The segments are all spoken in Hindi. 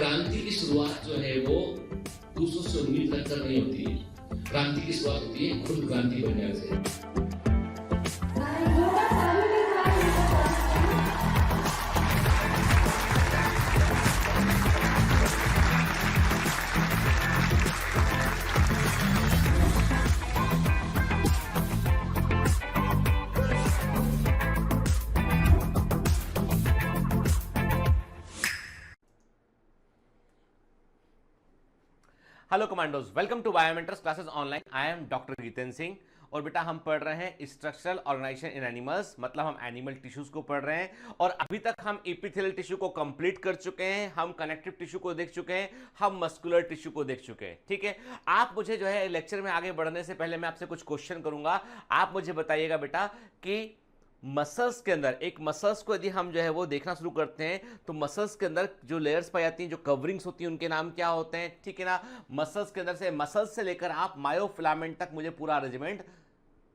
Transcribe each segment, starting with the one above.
क्रांति की शुरुआत जो है वो दूसरों से उम्मीद रखकर नहीं होती है। क्रांति की शुरुआत होती है खुद क्रांति बनने से। Hello commandos, welcome to Biomentors classes online. I am doctor Jitendra Singh और बेटा हम पढ़ रहे हैं स्ट्रक्चरल ऑर्गेनाइजेशन इन एनिमल्स, मतलब हम एनिमल टिश्यूज को पढ़ रहे हैं। और अभी तक हम एपिथेलियल टिश्यू को कंप्लीट कर चुके हैं, हम कनेक्टिव टिश्यू को देख चुके हैं, हम मस्कुलर टिश्यू को देख चुके हैं। ठीक है, आप मुझे जो है लेक्चर में आगे बढ़ने से पहले मैं आपसे कुछ क्वेश्चन करूंगा। आप मुझे बताइएगा बेटा कि मसल्स के अंदर, एक मसल्स को यदि हम जो है वो देखना शुरू करते हैं तो मसल्स के अंदर जो लेयर्स पाई जाती हैं, जो कवरिंग्स होती हैं, उनके नाम क्या होते हैं? ठीक है ना। मसल्स के अंदर से, मसल्स से लेकर आप मायोफिलामेंट तक मुझे पूरा अरेंजमेंट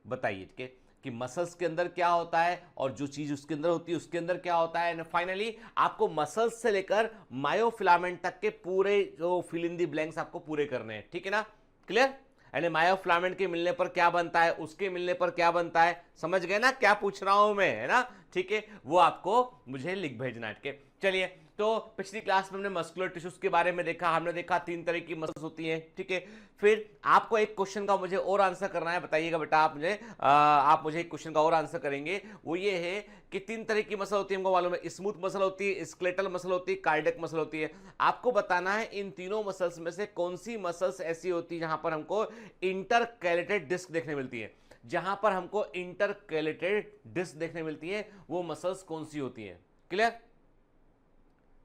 बताइए। ठीक है, कि मसल्स के अंदर क्या होता है और जो चीज उसके अंदर होती है उसके अंदर क्या होता है। एंड फाइनली आपको मसल्स से लेकर मायोफिलामेंट तक के पूरे जो फिल इन दी ब्लैंक्स आपको पूरे करने हैं। ठीक है ना, क्लियर? यानी मायोफिलामेंट के मिलने पर क्या बनता है, उसके मिलने पर क्या बनता है, समझ गए ना क्या पूछ रहा हूं मैं, है ना? ठीक है, वो आपको मुझे लिख भेजना है। ठीक है, चलिए, तो पिछली क्लास में हमने मस्कुलर टिश्यूज के बारे में देखा। हमने देखा 3 तरह की मसल्स होती हैं। ठीक है, फिर आपको एक क्वेश्चन का मुझे और आंसर करना है। बताइएगा बेटा, आप मुझे एक क्वेश्चन का और आंसर करेंगे। वो ये है कि 3 तरह की मसल होती है, हमको मालूम है। स्मूथ मसल होती है, स्केलेटल मसल होती है, कार्डियक मसल होती है। आपको बताना है इन तीनों मसल्स में से कौन सी मसल्स ऐसी होती है जहां पर हमको इंटरकैलेटेड डिस्क देखने मिलती है। जहां पर हमको इंटरकैलेटेड डिस्क देखने मिलती है वो मसल्स कौन सी होती है? क्लियर?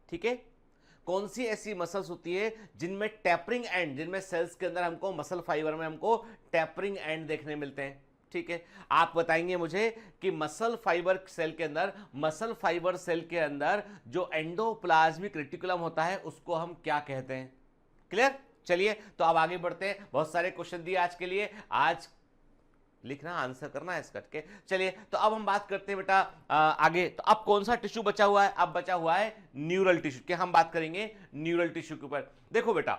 ठीक है, कौन सी ऐसी मसल्स होती है जिनमें टैपरिंग एंड, जिनमें सेल्स के अंदर हमको मसल फाइबर में हमको टैपरिंग एंड देखने मिलते हैं। ठीक है, आप बताएंगे मुझे कि मसल फाइबर सेल के अंदर, मसल फाइबर सेल के अंदर जो एंडोप्लाज्मिक रेटिकुलम होता है उसको हम क्या कहते हैं? क्लियर? चलिए, तो अब आगे बढ़ते हैं। बहुत सारे क्वेश्चन दिए आज के लिए, आज लिखना, आंसर करना है इसका। के चलिए, तो अब हम बात करते हैं बेटा आगे। तो अब कौन सा टिश्यू बचा हुआ है? अब बचा हुआ है न्यूरल टिश्यू के। हम बात करेंगे न्यूरल टिश्यू के ऊपर। देखो बेटा,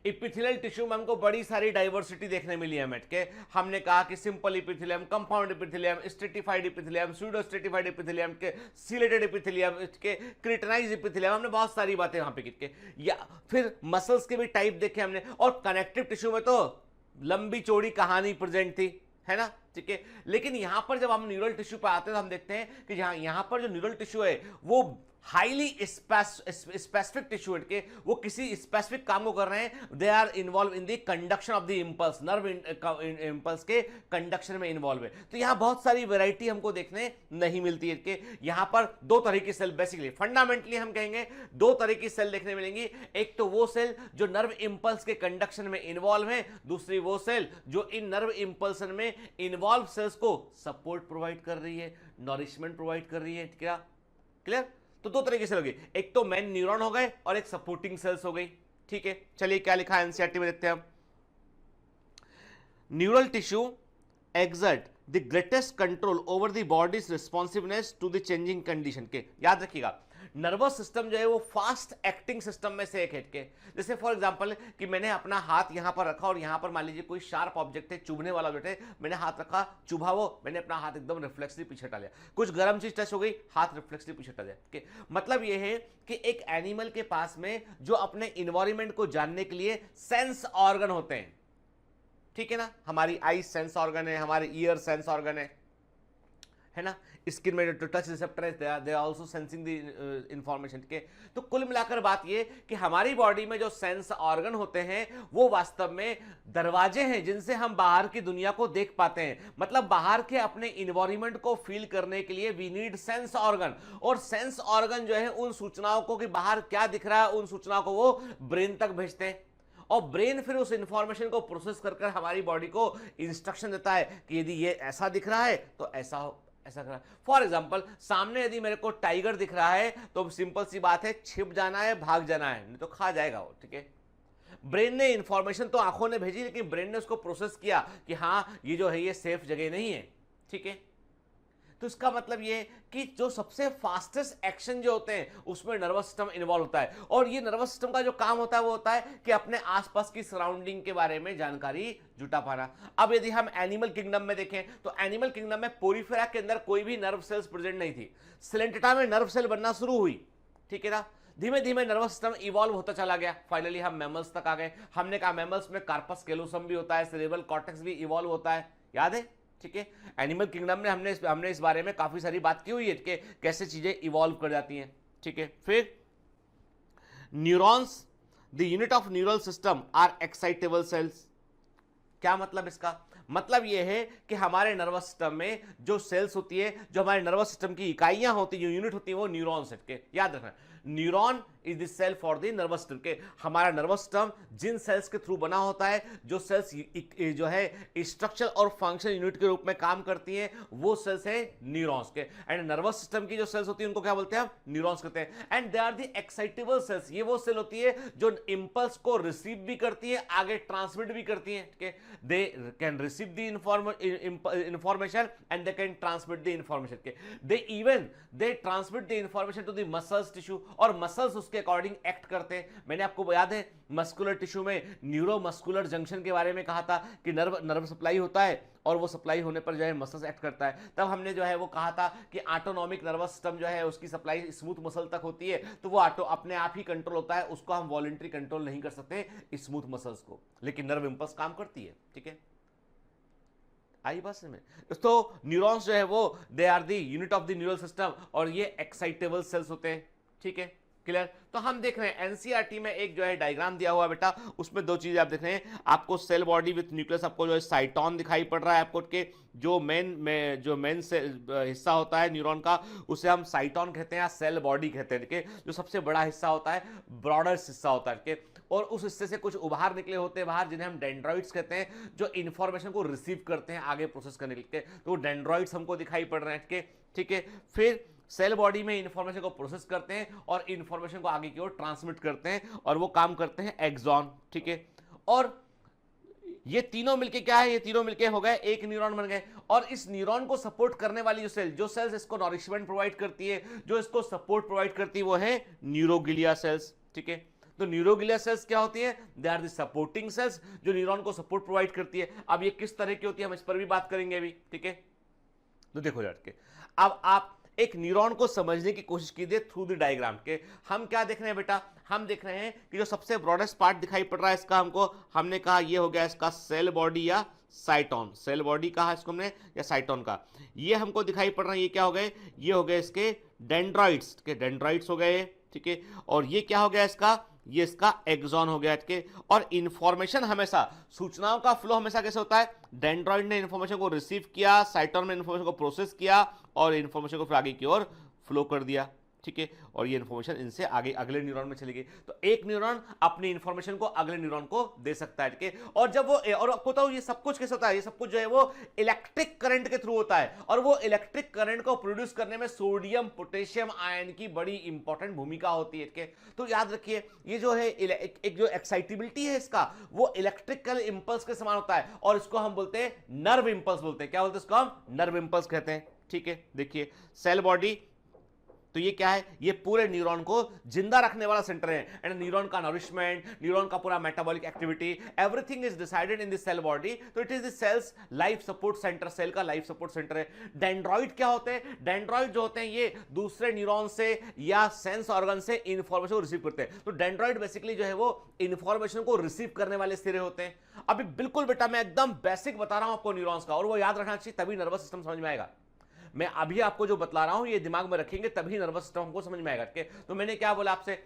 एपिथेलियल टिश्यू में हमको बड़ी सारी डाइवर्सिटी देखने मिली है। मेट के हमने कहा कि simple epithelium, compound epithelium, stratified epithelium, pseudo stratified epithelium के, सिलेटेड एपिथेलियम के, क्रिटनाइज एपिथेलियम, हमने बहुत सारी बातें वहां पे की के। या फिर मसल्स के भी टाइप देखे हमने। और कनेक्टिव टिश्यू में तो लंबी चौड़ी कहानी प्रेजेंट थी, है ना? ठीक है, लेकिन यहां पर जब हम न्यूरल टिश्यू पर आते हैं तो हम देखते हैं कि यहां पर जो न्यूरल टिश्यू है वो हाईली स्पेसिफिक टिश्यू के, वो किसी स्पेसिफिक काम को कर रहे हैं। They are involve in the conduction of the impulse, nerve impulse के कंडक्शन में इन्वॉल्व है। तो यहां बहुत सारी वैरायटी हमको देखने नहीं मिलती है कि यहां पर 2 तरह की सेल, बेसिकली फंडामेंटली हम कहेंगे 2 तरह की सेल देखने मिलेंगी। एक तो वो सेल जो नर्व इंपल्स के कंडक्शन में इन्वॉल्व है, दूसरी वो सेल जो इन नर्व इंपल्सन में इन्वॉल्व सेल्स को सपोर्ट प्रोवाइड कर रही है, नॉरिशमेंट प्रोवाइड कर रही है। क्या क्लियर? तो 2 तरह की सेल हो गई, एक तो मेन न्यूरॉन हो गए और एक सपोर्टिंग सेल्स हो गई। ठीक है, चलिए क्या लिखा है एनसीईआरटी में देखते हैं हम। Neural tissue exert the greatest control over the body's responsiveness to the changing condition के। याद रखिएगा, नर्वस सिस्टम जो है वो फास्ट एक्टिंग सिस्टम में से एक है के। जैसे फॉर एग्जांपल कि मैंने अपना हाथ यहां पर रखा और यहां पर मान लीजिए कोई शार्प ऑब्जेक्ट है, चुभने वाला ऑब्जेक्ट है, मैंने हाथ रखा, चुभा वो, मैंने अपना हाथ एकदम रिफ्लेक्सली पीछे हटा लिया। कुछ गर्म चीज टच हो गई, हाथ रिफ्लेक्सली पीछे हटा दिया। मतलब ये है कि एक एनिमल के पास में जो अपने इन्वायरमेंट को जानने के लिए सेंस ऑर्गन होते हैं। ठीक है ना, हमारी आई सेंस ऑर्गन है, हमारे ईयर सेंस ऑर्गन है ना, स्किन में जो टच रिसेप्टर है they are also sensing the information के। तो कुल मिलाकर बात ये कि हमारी बॉडी में जो सेंस ऑर्गन होते हैं वो वास्तव में दरवाजे हैं जिनसे हम बाहर की दुनिया को देख पाते हैं। मतलब बाहर के अपने इन्वायरमेंट को फील करने के लिए वी नीड सेंस ऑर्गन। और सेंस ऑर्गन जो है उन सूचनाओं को कि बाहर क्या दिख रहा है, उन सूचनाओं को वो ब्रेन तक भेजते हैं और ब्रेन फिर उस इंफॉर्मेशन को प्रोसेस कर हमारी बॉडी को इंस्ट्रक्शन देता है कि यदि ये ऐसा दिख रहा है तो ऐसा हो, ऐसा करा। फॉर एग्जाम्पल, सामने यदि मेरे को टाइगर दिख रहा है तो सिंपल सी बात है, छिप जाना है, भाग जाना है, नहीं तो खा जाएगा वो। ठीक है, ब्रेन ने इंफॉर्मेशन तो आंखों ने भेजी, लेकिन ब्रेन ने उसको प्रोसेस किया कि हाँ ये जो है ये सेफ जगह नहीं है। ठीक है, तो इसका मतलब ये कि जो सबसे फास्टेस्ट एक्शन जो होते हैं उसमें नर्वस सिस्टम इन्वॉल्व होता है, और ये नर्वस सिस्टम का जो काम होता है वो होता है कि अपने आसपास की सराउंडिंग के बारे में जानकारी जुटा पाना। अब यदि हम एनिमल किंगडम में देखें तो एनिमल किंगडम में पोरीफेरा के अंदर कोई भी नर्व सेल्स प्रेजेंट नहीं थी। सिलेंटेटा में नर्व सेल बनना शुरू हुई, ठीक है ना, धीमे धीमे नर्वस सिस्टम इवॉल्व होता चला गया, फाइनली हम मैमल्स तक आ गए। हमने कहा मैमल्स में कार्पस कैलोसम भी होता है, सेरेब्रल कॉर्टेक्स भी इवॉल्व होता है, याद है, ठीक है। एनिमल किंगडम में हमने इस बारे में काफी सारी बात की हुई है कि कैसे चीजें इवॉल्व कर जाती हैं, ठीक है। फिर neurons, the unit of neural system are excitable cells. क्या मतलब इसका? मतलब यह है कि हमारे नर्वस सिस्टम में जो सेल्स होती है, जो हमारे नर्वस सिस्टम की इकाइयां होती है, जो यूनिट होती है, वो न्यूरॉन्स है। याद रखना, neuron is the cell for the nervous system के। हमारा नर्वस सिस्टम जिन सेल्स के थ्रू बना होता है, जो सेल्स जो है स्ट्रक्चर और फंक्शन यूनिट के रूप में काम करती हैं, वो सेल्स है न्यूरॉन्स के। एंड नर्वस सिस्टम की जो सेल्स होती है उनको क्या बोलते हैं? न्यूरॉन्स कहते हैं। And they are the excitable cells. ये वो सेल होती है जो इंपल्स को रिसीव भी करती है, आगे ट्रांसमिट भी करती है, ठीक है। They can receive the information and they can transmit the information. They transmit the information to the muscles tissue, और मसल्स उसके अकॉर्डिंग एक्ट करते हैं। मैंने आपको याद है मस्कुलर टिश्यू में न्यूरो मस्कुलर जंक्शन के बारे में कहा था कि नर्व सप्लाई होता है, और वो सप्लाई होने पर जो है मसल्स एक्ट करता है। तब हमने जो है वो कहा था कि ऑटोनॉमिक नर्वस सिस्टम जो है उसकी सप्लाई स्मूथ मसल तक होती है, तो वो अपने आप ही कंट्रोल होता है, उसको हम वॉलंटरी कंट्रोल नहीं कर सकते स्मूथ मसल्स को, लेकिन नर्व इंपल्स काम करती है, ठीक है। आई बात में तो न्यूरॉन्स जो है वो they are the unit of the neural system, और ये एक्साइटेबल सेल्स होते हैं, ठीक है, क्लियर। तो हम देख रहे हैं एनसीईआरटी में एक जो है डायग्राम दिया हुआ बेटा, उसमें दो चीजें आप देख रहे हैं। आपको सेल बॉडी विथ न्यूक्लियस, आपको जो है साइटोन दिखाई पड़ रहा है आपको, के जो मेन हिस्सा होता है न्यूरॉन का, उसे हम साइटोन कहते हैं या सेल बॉडी कहते हैं, ठीक है। जो सबसे बड़ा हिस्सा होता है, ब्रॉडर हिस्सा होता है, ठीक है, और उस हिस्से से कुछ उभार निकले होते हैं बाहर, जिन्हें हम डेंड्रॉइड्स कहते हैं, जो इंफॉर्मेशन को रिसीव करते हैं आगे प्रोसेस करने के लिए। तो डेंड्रॉइड्स हमको दिखाई पड़ रहे हैं, ठीक है। फिर सेल बॉडी में इंफॉर्मेशन को प्रोसेस करते हैं और इंफॉर्मेशन को आगे की ओर ट्रांसमिट करते हैं, और वो काम करते हैं एक्सॉन, ठीक है। और ये तीनों मिलके क्या है? ये तीनों मिलके हो गए एक न्यूरॉन बन गए। और इस न्यूरॉन को सपोर्ट करने वाली जो सेल्स इसको नॉरिशमेंट प्रोवाइड करती है, जो इसको सपोर्ट प्रोवाइड करती है, वो है न्यूरोग्लिया सेल्स, ठीक है। तो न्यूरोग्लिया सेल्स क्या होती है? They are the supporting cells, जो न्यूरॉन को सपोर्ट प्रोवाइड करती है। अब ये किस तरह की होती है हम इस पर भी बात करेंगे अभी, ठीक है। तो देखो लड़के, अब आप एक न्यूरॉन को समझने की कोशिश कीजिए थ्रू द डायग्राम के। हम क्या देख रहे हैं बेटा? हम देख रहे हैं कि जो सबसे ब्रॉडेस्ट पार्ट दिखाई पड़ रहा है इसका, हमने कहा ये हो गया इसका सेल बॉडी या साइटोन। सेल बॉडी कहा इसको हमने, या साइटोन का, ये हमको दिखाई पड़ रहा है। ये क्या हो गए? ये हो गए इसके डेंड्रॉइड्स के, डेंड्रॉइड्स हो गए, ठीक है। और ये क्या हो गया इसका? ये इसका एक्सॉन हो गया, ठीक है। और इंफॉर्मेशन हमेशा, सूचनाओं का फ्लो हमेशा कैसे होता है? डेंड्रॉइड ने इंफॉर्मेशन को रिसीव किया, साइटोन ने इंफॉर्मेशन को प्रोसेस किया, और इंफॉर्मेशन को फिर आगे की ओर फ्लो कर दिया, ठीक है। और ये इंफॉर्मेशन इनसे आगे अगले न्यूरॉन में चली गई। तो एक न्यूरॉन अपनी इंफॉर्मेशन को अगले न्यूरॉन को दे सकता है, ठीक है। और जब वो, और आपको बताऊं ये सब कुछ कैसे होता है? ये सब कुछ जो है वो इलेक्ट्रिक करंट के थ्रू होता है, और वो इलेक्ट्रिक करंट को प्रोड्यूस करने में सोडियम पोटेशियम आयन की बड़ी इंपॉर्टेंट भूमिका होती है, ठीक है। तो याद रखिए, ये जो है एक जो एक्साइटेबिलिटी है इसका, वो इलेक्ट्रिकल इंपल्स के समान होता है, और इसको हम बोलते हैं नर्व इंपल्स बोलते हैं। क्या बोलते हैं इसको? हम नर्व इंपल्स कहते हैं, ठीक है। देखिए सेल बॉडी, तो ये क्या है? ये पूरे न्यूरॉन को जिंदा रखने वाला सेंटर है। एंड न्यूरॉन का नरिशमेंट, न्यूरॉन का पूरा metabolic activity, everything is decided in the cell body. तो it is the cell's life support centre, cell का लाइफ सपोर्ट सेंटर है। डेंड्रॉइड क्या होते हैं? डेंड्रॉइड जो होते हैं ये दूसरे न्यूरॉन से या सेंस ऑर्गन से इंफॉर्मेशन को रिसीव करते हैं। तो डेंड्रॉइड बेसिकली जो है वो इंफॉर्मेशन को रिसीव करने वाले सिरे होते हैं। अभी बिल्कुल बेटा मैं एकदम बेसिक बता रहा हूं आपको न्यूरॉन्स का, और वो याद रखना चाहिए, तभी नर्वस सिस्टम समझ में आएगा। मैं अभी आपको जो बतला रहा हूं ये दिमाग में रखेंगे तभी नर्वस सिस्टम को समझ में आएगा, ठीक है। तो मैंने क्या बोला आपसे?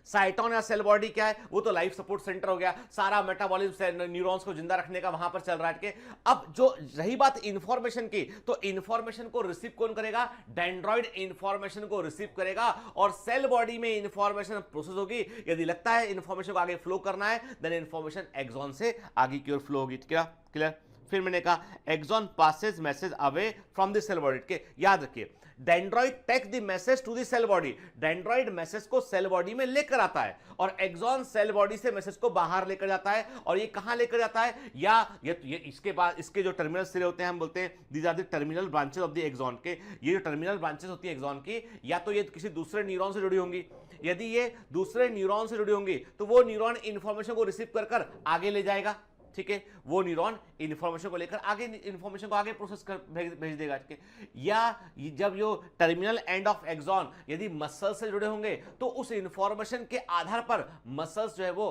साइटोन या सेल बॉडी क्या है? वो तो लाइफ सपोर्ट सेंटर हो गया, सारा मेटाबॉलिज्म न्यूरॉन्स को जिंदा रखने का वहां पर चल रहा है, ठीक है। अब जो रही बात इंफॉर्मेशन की, तो इंफॉर्मेशन को रिसीव कौन करेगा? डेंड्रॉइड इंफॉर्मेशन को रिसीव करेगा, और सेल बॉडी में इंफॉर्मेशन प्रोसेस होगी। यदि लगता है इंफॉर्मेशन को आगे फ्लो करना है, देन इंफॉर्मेशन एक्सॉन से आगे की ओर फ्लो होगी, ठीक है, क्लियर। फिर मैंने कहा axon passes message away from the cell body के, याद रखिए dendroid take the message to the cell body, dendroid message को सेल बॉडी में लेकर आता है और एक्सॉन सेल बॉडी से मैसेज को बाहर लेकर जाता है। और ये कहां लेकर जाता है, या ये इसके बाद इसके जो टर्मिनल सिरे होते हैं हम बोलते हैं these are the terminal branches of the axon के, ये जो टर्मिनल ब्रांचेस होती है एक्सॉन की, या तो ये किसी दूसरे न्यूरॉन से जुड़ी होंगी, यदि ये दूसरे न्यूरॉन से जुड़ी होंगी तो वो न्यूरॉन इंफॉर्मेशन को रिसीव कर आगे ले जाएगा, ठीक है, वो न्यूरॉन इंफॉर्मेशन को लेकर आगे इंफॉर्मेशन को आगे प्रोसेस कर भेज देगा, ठीक है। या जब यो टर्मिनल एंड ऑफ एक्सॉन यदि मसल से जुड़े होंगे तो उस इंफॉर्मेशन के आधार पर मसल्स जो है वो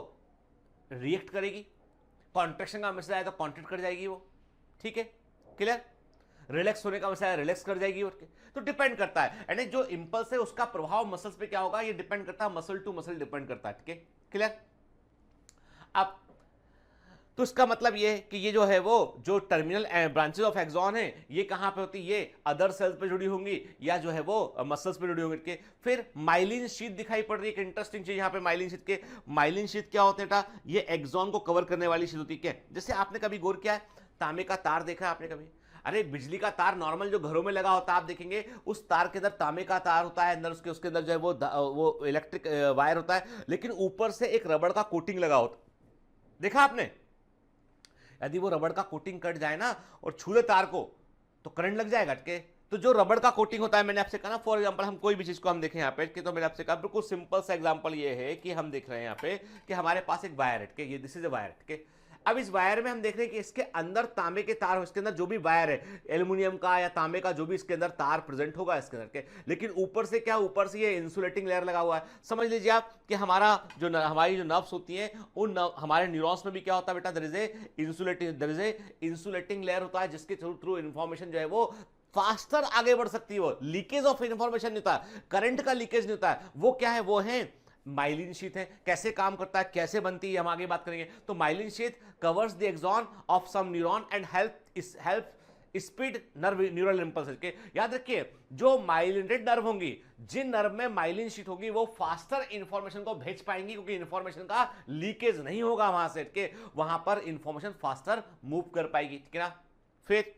रिएक्ट करेगी, कॉन्ट्रैक्शन का मैसेज आया तो कॉन्ट्रैक्ट कर जाएगी वो, ठीक है, क्लियर। रिलैक्स होने का मैसेज रिलैक्स कर जाएगी, तो डिपेंड करता है, यानी जो इंपल्स है उसका प्रभाव मसल्स पे क्या होगा ये डिपेंड करता है, मसल टू मसल डिपेंड करता है, ठीक है, क्लियर। अब तो इसका मतलब ये है कि ये जो है वो जो टर्मिनल ब्रांचेस ऑफ एक्सॉन है ये कहां पे होती है, ये अदर सेल्स पे जुड़ी होंगी या जो है वो मसल्स पे जुड़ी होंगी। फिर माइलिन शीथ दिखाई पड़ रही है, एक इंटरेस्टिंग चीज यहाँ पे माइलिन शीथ के, माइलिन शीथ क्या होते हैं, ये एक्सॉन को कवर करने वाली शीथ होती है। क्या जैसे आपने कभी गौर किया है, तांबे का तार देखा है आपने कभी, अरे बिजली का तार नॉर्मल जो घरों में लगा होता है आप देखेंगे उस तार के अंदर तांबे का तार होता है, अंदर उसके अंदर जो है वो इलेक्ट्रिक वायर होता है, लेकिन ऊपर से एक रबड़ का कोटिंग लगा होता, देखा आपने। यदि वो रबड़ का कोटिंग कट जाए ना और छू दे तार को तो करंट लग जाएगा, के तो जो रबड़ का कोटिंग होता है, मैंने आपसे कहा ना फॉर एग्जांपल हम कोई भी चीज को हम देखें यहाँ पे कि, तो मैंने आपसे कहा बिल्कुल सिंपल सा एग्जांपल ये है कि हम देख रहे हैं यहाँ पे कि हमारे पास एक वायर है, के ये दिस इज अ वायर, के अब इस वायर में हम देख रहे हैं कि इसके अंदर तांबे के तार हो, इसके अंदर जो भी वायर है एल्युमिनियम का या तांबे का जो भी इसके अंदर तार प्रेजेंट होगा इसके अंदर के, लेकिन ऊपर से क्या, ऊपर से ये इंसुलेटिंग लेयर लगा हुआ है। समझ लीजिए आप कि हमारा जो हमारी जो नर्व्स होती हैं उन हमारे न्यूरॉन्स में भी क्या होता है बेटा, there is a insulating layer होता है जिसके थ्रू इंफॉर्मेशन जो है वो फास्टर आगे बढ़ सकती है, वो लीकेज ऑफ इंफॉर्मेशन नहीं होता, करंट का लीकेज नहीं होता है, वो क्या है, वो है माइलिन शीथ है। कैसे काम करता है, कैसे बनती है, हम आगे बात करेंगे। तो myelin sheath covers the axon of some neuron and help speed neural impulse के। याद रखिए जो माइलिनेटेड नर्व होंगी, जिन नर्व में माइलिन शीथ होगी वो फास्टर इंफॉर्मेशन को भेज पाएंगी क्योंकि इंफॉर्मेशन का लीकेज नहीं होगा वहां से, के वहां पर इंफॉर्मेशन फास्टर मूव कर पाएगी, ठीक है ना। फिर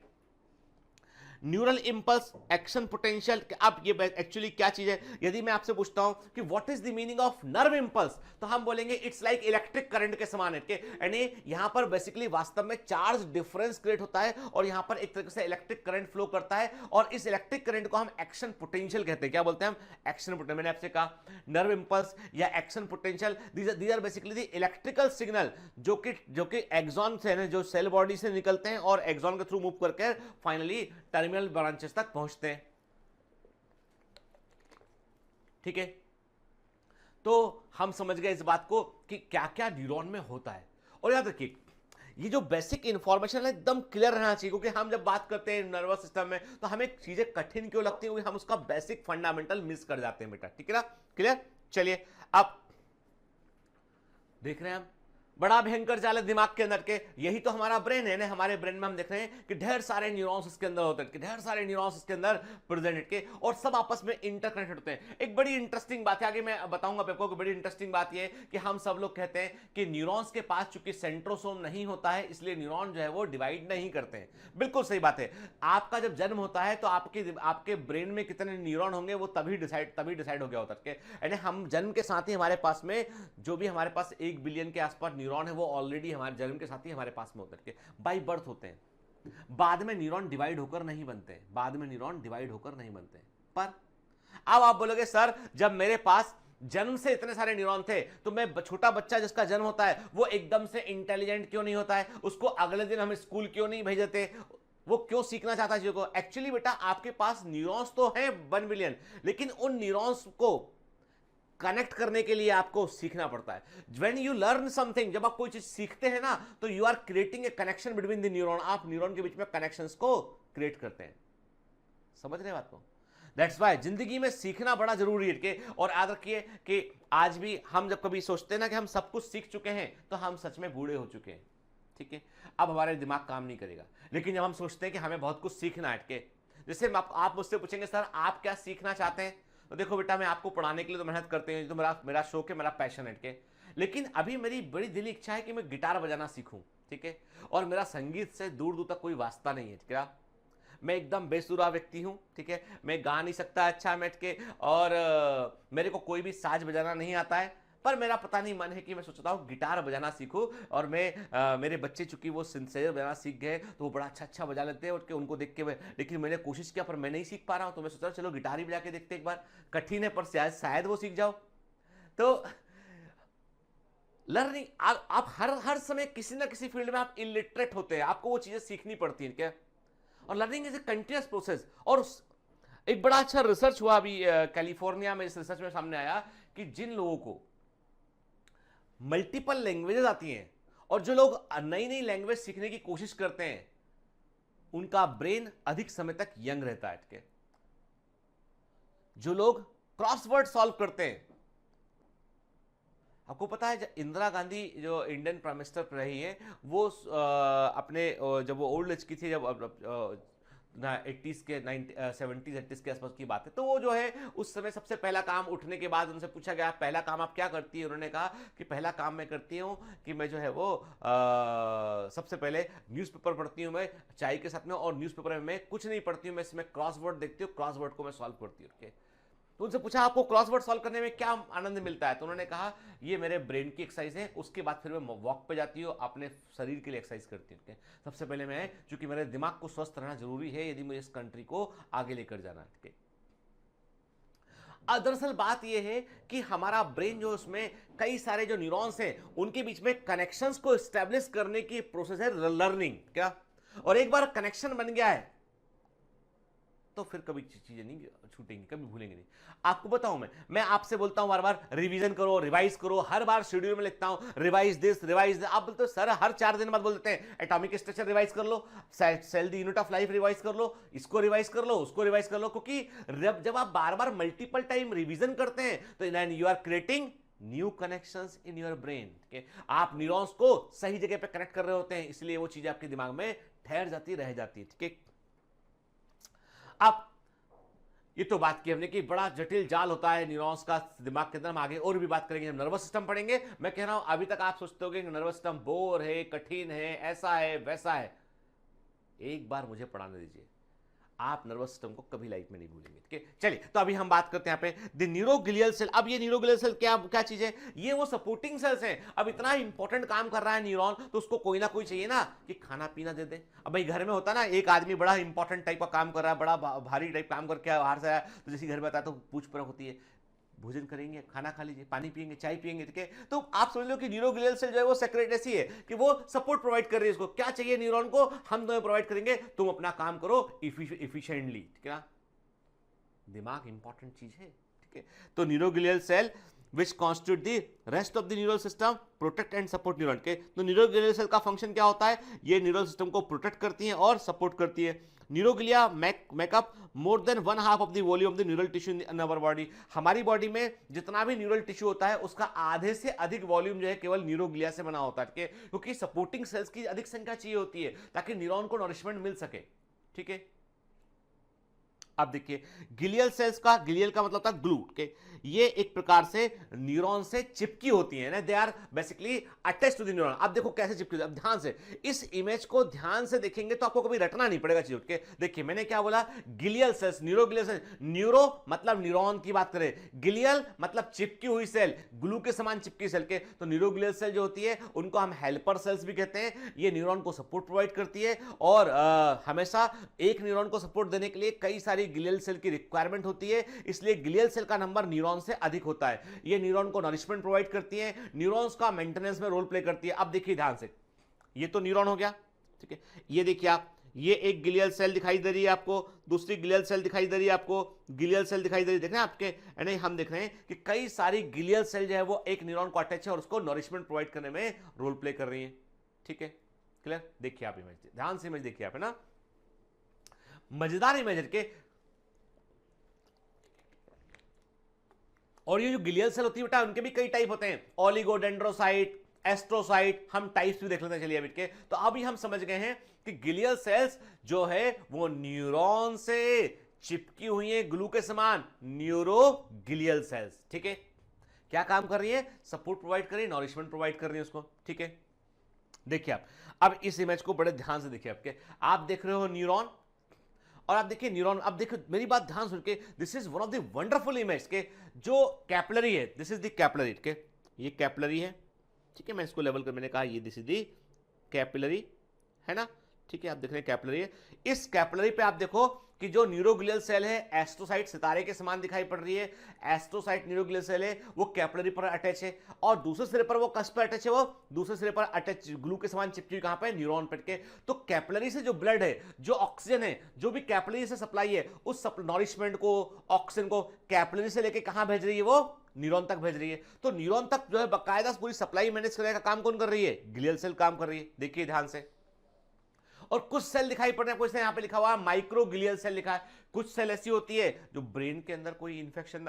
न्यूरल इंपल्स एक्शन पोटेंशियल, अब ये एक्चुअली क्या चीज है, यदि मैं आपसे पूछता हूं कि what is the meaning of nerve impulse तो हम बोलेंगे इट्स लाइक इलेक्ट्रिक करंट के समान है, यानी यहां पर बेसिकली वास्तव में चार्ज डिफरेंस क्रिएट होता है और यहां पर एक तरीके से इलेक्ट्रिक करंट फ्लो करता है और इस इलेक्ट्रिक करंट को हम एक्शन पोटेंशियल कहते हैं। क्या बोलते हैं हम, एक्शन पोटेंशियल। मैंने आपसे कहा नर्व इंपल्स या action potential these are basically the electrical signal जो कि एक्सॉन से, जो सेल बॉडी से निकलते हैं और एक्सॉन के थ्रू मूव करके फाइनली टर्मिनल ब्रांचेस तक पहुंचते हैं, ठीक है। तो हम समझ गए इस बात को कि क्या क्या न्यूरॉन में होता है। और याद रखिए ये जो बेसिक इंफॉर्मेशन है एकदम क्लियर रहना चाहिए, क्योंकि हम जब बात करते हैं नर्वस सिस्टम में तो हमें चीजें कठिन क्यों लगती है, क्योंकि हम उसका बेसिक फंडामेंटल मिस कर जाते हैं बेटा, ठीक है ना, क्लियर। चलिए अब देख रहे हैं हम बड़ा भयंकर जाल है दिमाग के अंदर के, यही तो हमारा ब्रेन है ना। हमारे ब्रेन में हम देख रहे हैं कि ढेर सारे न्यूरॉन्स इसके अंदर होते हैं, ढेर सारे न्यूरॉन्स इसके अंदर प्रेजेंट के और सब आपस में इंटरकनेक्टेड होते हैं। एक बड़ी इंटरेस्टिंग बात है, आगे मैं बताऊंगा आपको कि बड़ी इंटरेस्टिंग बात यह है कि हम सब लोग कहते हैं कि न्यूरॉन्स के पास चूंकि सेंट्रोसोम नहीं होता है इसलिए न्यूरॉन जो है वो डिवाइड नहीं करते हैं। बिल्कुल सही बात है। आपका जब जन्म होता है तो आपके ब्रेन में कितने न्यूरॉन होंगे वो तभी डिसाइड हो गया होता है, यानी हम जन्म के साथ ही हमारे पास में जो भी हमारे पास 1 बिलियन के आसपास न्यूरॉन है वो ऑलरेडी हमारे जन्म के साथ ही हमारे पास में होते हैं, बाय बर्थ होते हैं। बाद में न्यूरॉन डिवाइड होकर नहीं बनते, बाद में न्यूरॉन डिवाइड होकर नहीं बनते। पर अब आप बोलोगे सर जब मेरे पास जन्म से इतने सारे न्यूरॉन थे तो मैं छोटा बच्चा जिसका जन्म होता है वो एकदम से इंटेलिजेंट क्यों नहीं होता है, उसको अगले दिन हम स्कूल क्यों नहीं भेज देते, वो क्यों सीखना चाहता है चीजों को। एक्चुअली बेटा आपके पास न्यूरॉन्स तो हैं 1 बिलियन, लेकिन उन न्यूरॉन्स को कनेक्ट करने के लिए आपको सीखना पड़ता है। व्हेन यू लर्न समथिंग, जब आप कोई चीज सीखते हैं ना तो you are creating a connection between the neuron, आप न्यूरॉन के बीच में कनेक्शंस को क्रिएट करते हैं। समझ रहे बात को। दैट्स वाई जिंदगी में सीखना बड़ा जरूरी है कि, और याद रखिए कि आज भी हम जब कभी सोचते हैं ना कि हम सब कुछ सीख चुके हैं तो हम सच में बूढ़े हो चुके हैं, ठीक है। अब हमारे दिमाग काम नहीं करेगा, लेकिन जब हम सोचते हैं कि हमें बहुत कुछ सीखना है, के जैसे आप मुझसे पूछेंगे सर आप क्या सीखना चाहते हैं, तो देखो बेटा मैं आपको पढ़ाने के लिए तो मेहनत करते हैं, तो मेरा शौक है, मेरा पैशन है, के लेकिन अभी मेरी बड़ी दिली इच्छा है कि मैं गिटार बजाना सीखूं, ठीक है, और मेरा संगीत से दूर दूर तक कोई वास्ता नहीं है, ठीक है। मैं एकदम बेसुरा व्यक्ति हूँ, ठीक है, मैं गा नहीं सकता अच्छा बैठ के, और मेरे को कोई भी साज बजाना नहीं आता है, पर मेरा पता नहीं मन है कि मैं सोचता हूँ गिटार बजाना सीखूं। और मैं मेरे बच्चे चूंकि वो सिंसेयर बजाना सीख गए तो वो बड़ा अच्छा अच्छा बजा लेते हैं, और उनको देख के लेकिन मैंने कोशिश किया पर मैं नहीं सीख पा रहा हूँ, तो मैं सोचा चलो गिटार ही बजा के देखते एक बार, कठिन है पर शायद वो सीख जाओ। तो लर्निंग, आप हर समय किसी ना किसी फील्ड में आप इलिटरेट होते हैं, आपको वो चीजें सीखनी पड़ती हैं, क्या। और learning is a continuous process. और एक बड़ा अच्छा रिसर्च हुआ अभी कैलिफोर्निया में, इस रिसर्च में सामने आया कि जिन लोगों को मल्टीपल लैंग्वेजेस आती हैं और जो लोग नई नई लैंग्वेज सीखने की कोशिश करते हैं, उनका ब्रेन अधिक समय तक यंग रहता है, ठीक है। जो लोग क्रॉसवर्ड सॉल्व करते हैं, आपको पता है जब इंदिरा गांधी जो इंडियन प्राइम मिनिस्टर रही है, वो अपने जब वो ओल्ड एज की थी, जब 80s के 70s 80s के आसपास की बात है, तो वो जो है उस समय सबसे पहला काम, उठने के बाद उनसे पूछा गया पहला काम आप क्या करती है, उन्होंने कहा कि पहला काम मैं करती हूँ कि मैं जो है वो सबसे पहले न्यूज़पेपर पढ़ती हूँ मैं चाय के साथ में, और न्यूज़पेपर में मैं कुछ नहीं पढ़ती हूँ, मैं इसमें क्रॉसवर्ड देखती हूँ, क्रॉसवर्ड को मैं सॉल्व करती हूँ, okay? तो उनसे पूछा आपको क्रॉसवर्ड सॉल्व करने में क्या आनंद मिलता है, तो उन्होंने कहा ये मेरे ब्रेन की एक्सरसाइज है, उसके बाद फिर मैं वॉक पे जाती हूँ, अपने शरीर के लिए एक्सरसाइज करती हूँ। सबसे पहले मैं, क्योंकि मेरे दिमाग को स्वस्थ रहना जरूरी है यदि मुझे इस कंट्री को आगे लेकर जाना है। दरअसल बात यह है कि हमारा ब्रेन जो, उसमें कई सारे जो न्यूरॉन्स हैं उनके बीच में कनेक्शंस को एस्टेब्लिश करने की प्रोसेस है लर्निंग, क्या। और एक बार कनेक्शन बन गया है तो फिर कभी चीजें नहीं छूटेंगी, कभी भूलेंगे नहीं। आपको बताऊं, मैं आपसे बोलता हूं बार बार रिवीजन करो, रिवाइज करो, हर बार शेड्यूल में लिखता हूं रिवाइज दिस रिवाइज दिस, आप बोलते हो सर हर 4 दिन बाद बोल देते हैं एटॉमिक स्ट्रक्चर रिवाइज कर लो, cell the unit of life revise कर लो, इसको रिवाइज कर लो, उसको रिवाइज कर लो, क्योंकि जब आप बार बार मल्टीपल टाइम रिवीजन करते हैं तो you are creating new connections in your brain. आप न्यूरॉन्स को सही जगह पे कनेक्ट कर रहे होते हैं, इसलिए वो चीजें आपके दिमाग में ठहर जाती, रह जाती है, ठीक है। अब ये तो बात की हमने कि बड़ा जटिल जाल होता है न्यूरॉन्स का दिमाग के अंदर, हम आगे और भी बात करेंगे, हम नर्वस सिस्टम पढ़ेंगे। मैं कह रहा हूं अभी तक आप सोचते होंगे कि नर्वस सिस्टम बोर है, कठिन है, ऐसा है वैसा है, एक बार मुझे पढ़ाने दीजिए, आप नर्वस सिस्टम को कभी लाइफ में नहीं भूलेंगे, ठीक है। चलिए, तो अभी हम बात करते हैं यहाँ पे द न्यूरोग्लियल सेल। अब ये न्यूरोग्लियल सेल क्या चीज है, ये वो सपोर्टिंग सेल्स हैं। अब इतना इंपॉर्टेंट काम कर रहा है न्यूरॉन, तो उसको कोई ना कोई चाहिए ना कि खाना पीना दे दे। अब भाई घर में होता ना, एक आदमी बड़ा इंपॉर्टेंट टाइप का काम कर रहा है, बड़ा भारी टाइप काम करके बाहर से आया, तो जैसे घर में आता है तो पूछ परख होती है, भोजन करेंगे, खाना खा लीजिए, पानी पिएंगे, चाय पिएंगे, ठीक है। तो आप समझ लो कि न्यूरोग्लियल सेल जो है वो सेक्रेट ऐसी है कि वो सपोर्ट प्रोवाइड कर रही है, इसको क्या चाहिए न्यूरॉन को, हम तुम्हें प्रोवाइड करेंगे, तुम अपना काम करो इफिशिएंटली, ठीक है ना। दिमाग इंपॉर्टेंट चीज है, ठीक है। तो neuroglial cell which constitute the rest of the neural system protect and support neuron के, तो न्यूरोग्लियल सेल का फंक्शन क्या होता है, ये न्यूरल सिस्टम को प्रोटेक्ट करती हैं और सपोर्ट करती है। Neuroglia make up more than 1/2 of the volume of the neural tissue in our body. हमारी बॉडी में जितना भी न्यूरल टिश्यू होता है उसका आधे से अधिक वॉल्यूम जो है केवल न्यूरोग्लिया से बना होता है, क्योंकि सपोर्टिंग सेल्स की अधिक संख्या चाहिए होती है ताकि न्यूरॉन को नरिशमेंट मिल सके, ठीक है। अब देखिए ग्लियल सेल्स का, ग्लियल का मतलब था ग्लू, के ये एक प्रकार से न्यूरॉन से चिपकी होती है ना, they are basically attached to the neuron. अब देखो कैसे चिपकी होती है, अब ध्यान से इस इमेज को ध्यान से देखेंगे तो आपको कभी रटना नहीं पड़ेगा चीज, के देखिए मैंने क्या बोला, glial cells, neuroglial sales, neuro मतलब न्यूरॉन की बात करें, ग्लियल मतलब चिपकी हुई सेल, ग्लू के समान चिपकी सेल के, तो न्यूरोग्लियल सेल जो होती है उनको हम हेल्पर सेल्स भी कहते हैं। ये न्यूरॉन को सपोर्ट प्रोवाइड करती है और हमेशा एक न्यूरॉन को सपोर्ट देने के लिए कई सारी ग्लियल सेल की रिक्वायरमेंट होती है, इसलिए ग्लियल सेल का नंबर न्यूरॉन से अधिक होता है। ये न्यूरॉन को नरिशमेंट प्रोवाइड करती है, न्यूरॉन्स का मेंटेनेंस में रोल प्ले करती है। अब देखिए ध्यान से, ये तो न्यूरॉन हो गया, ठीक है। ये देखिए आप, ये एक ग्लियल सेल दिखाई दे रही है आपको, दूसरी ग्लियल सेल दिखाई दे रही है आपको, ग्लियल सेल दिखाई दे रही है, देख रहे हैं आपके, यानी हम देख रहे हैं कि कई सारी ग्लियल सेल जो है वो एक न्यूरॉन को अटैच है और उसको नरिशमेंट प्रोवाइड करने में रोल प्ले कर रही है, ठीक है। क्लियर, देखिए आप इमेज, ध्यान से इमेज देखिए आप, है ना, मजेदार इमेज है। और ये जो ग्लियल सेल होती है बेटा, उनके भी कई टाइप होते हैं, ओलिगोडेंड्रोसाइट, एस्ट्रोसाइट, हम टाइप्स भी देख लेते हैं, चलिए अभी के। तो अभी हम समझ गए हैं कि ग्लियल सेल्स जो है वो न्यूरॉन से चिपकी हुई है ग्लू के समान, न्यूरोग्लियल सेल्स, ठीक है। क्या काम कर रही है, सपोर्ट प्रोवाइड कर रही है, नॉरिशमेंट प्रोवाइड कर रही है उसको, ठीक है। देखिए आप, अब इस इमेज को बड़े ध्यान से देखिए, आपके आप देख रहे हो न्यूरॉन, और आप देखिए न्यूरॉन, अब देखो मेरी बात ध्यान सुन के, this is one of the wonderful image के, जो कैपिलरी है, दिस इज द कैपिलरी के, ये कैपिलरी है, ठीक है, मैं इसको लेवल कर, मैंने कहा ये दिस इज द कैपिलरी है ना, ठीक है, आप देख रहे हैं कैपिलरी है। इस कैपिलरी पे आप देखो कि जो न्यूरोग्लियल सेल है, एस्ट्रोसाइट सितारे के समान दिखाई पड़ रही है, एस्ट्रोसाइट न्यूरोग्लियल सेल है, वो कैपिलरी पर अटैच है, और दूसरे सिरे पर वो कस पर अटैच है, वो दूसरे सिरे पर अटैच ग्लू के समान चिपकी हुई कहां पे, न्यूरॉन पेट के। तो कैपिलरी से जो ब्लड है, जो ऑक्सीजन है, जो भी कैपिलरी से सप्लाई है, उस नॉरिशमेंट को, ऑक्सीजन को कैपिलरी से लेके कहां भेज रही है, वो न्यूरॉन तक भेज रही है। तो न्यूरॉन तक जो है बकायदा पूरी सप्लाई मैनेज करने का काम कौन कर रही है, ग्लियल सेल काम कर रही है, देखिए ध्यान से। और कुछ सेल दिखाई पड़ रहे हैं, कुछ यहां पे लिखा हुआ है माइक्रोग्लियल सेल लिखा है। कुछ सेल ऐसी होती है जो ब्रेन के अंदर कोई इंफेक्शन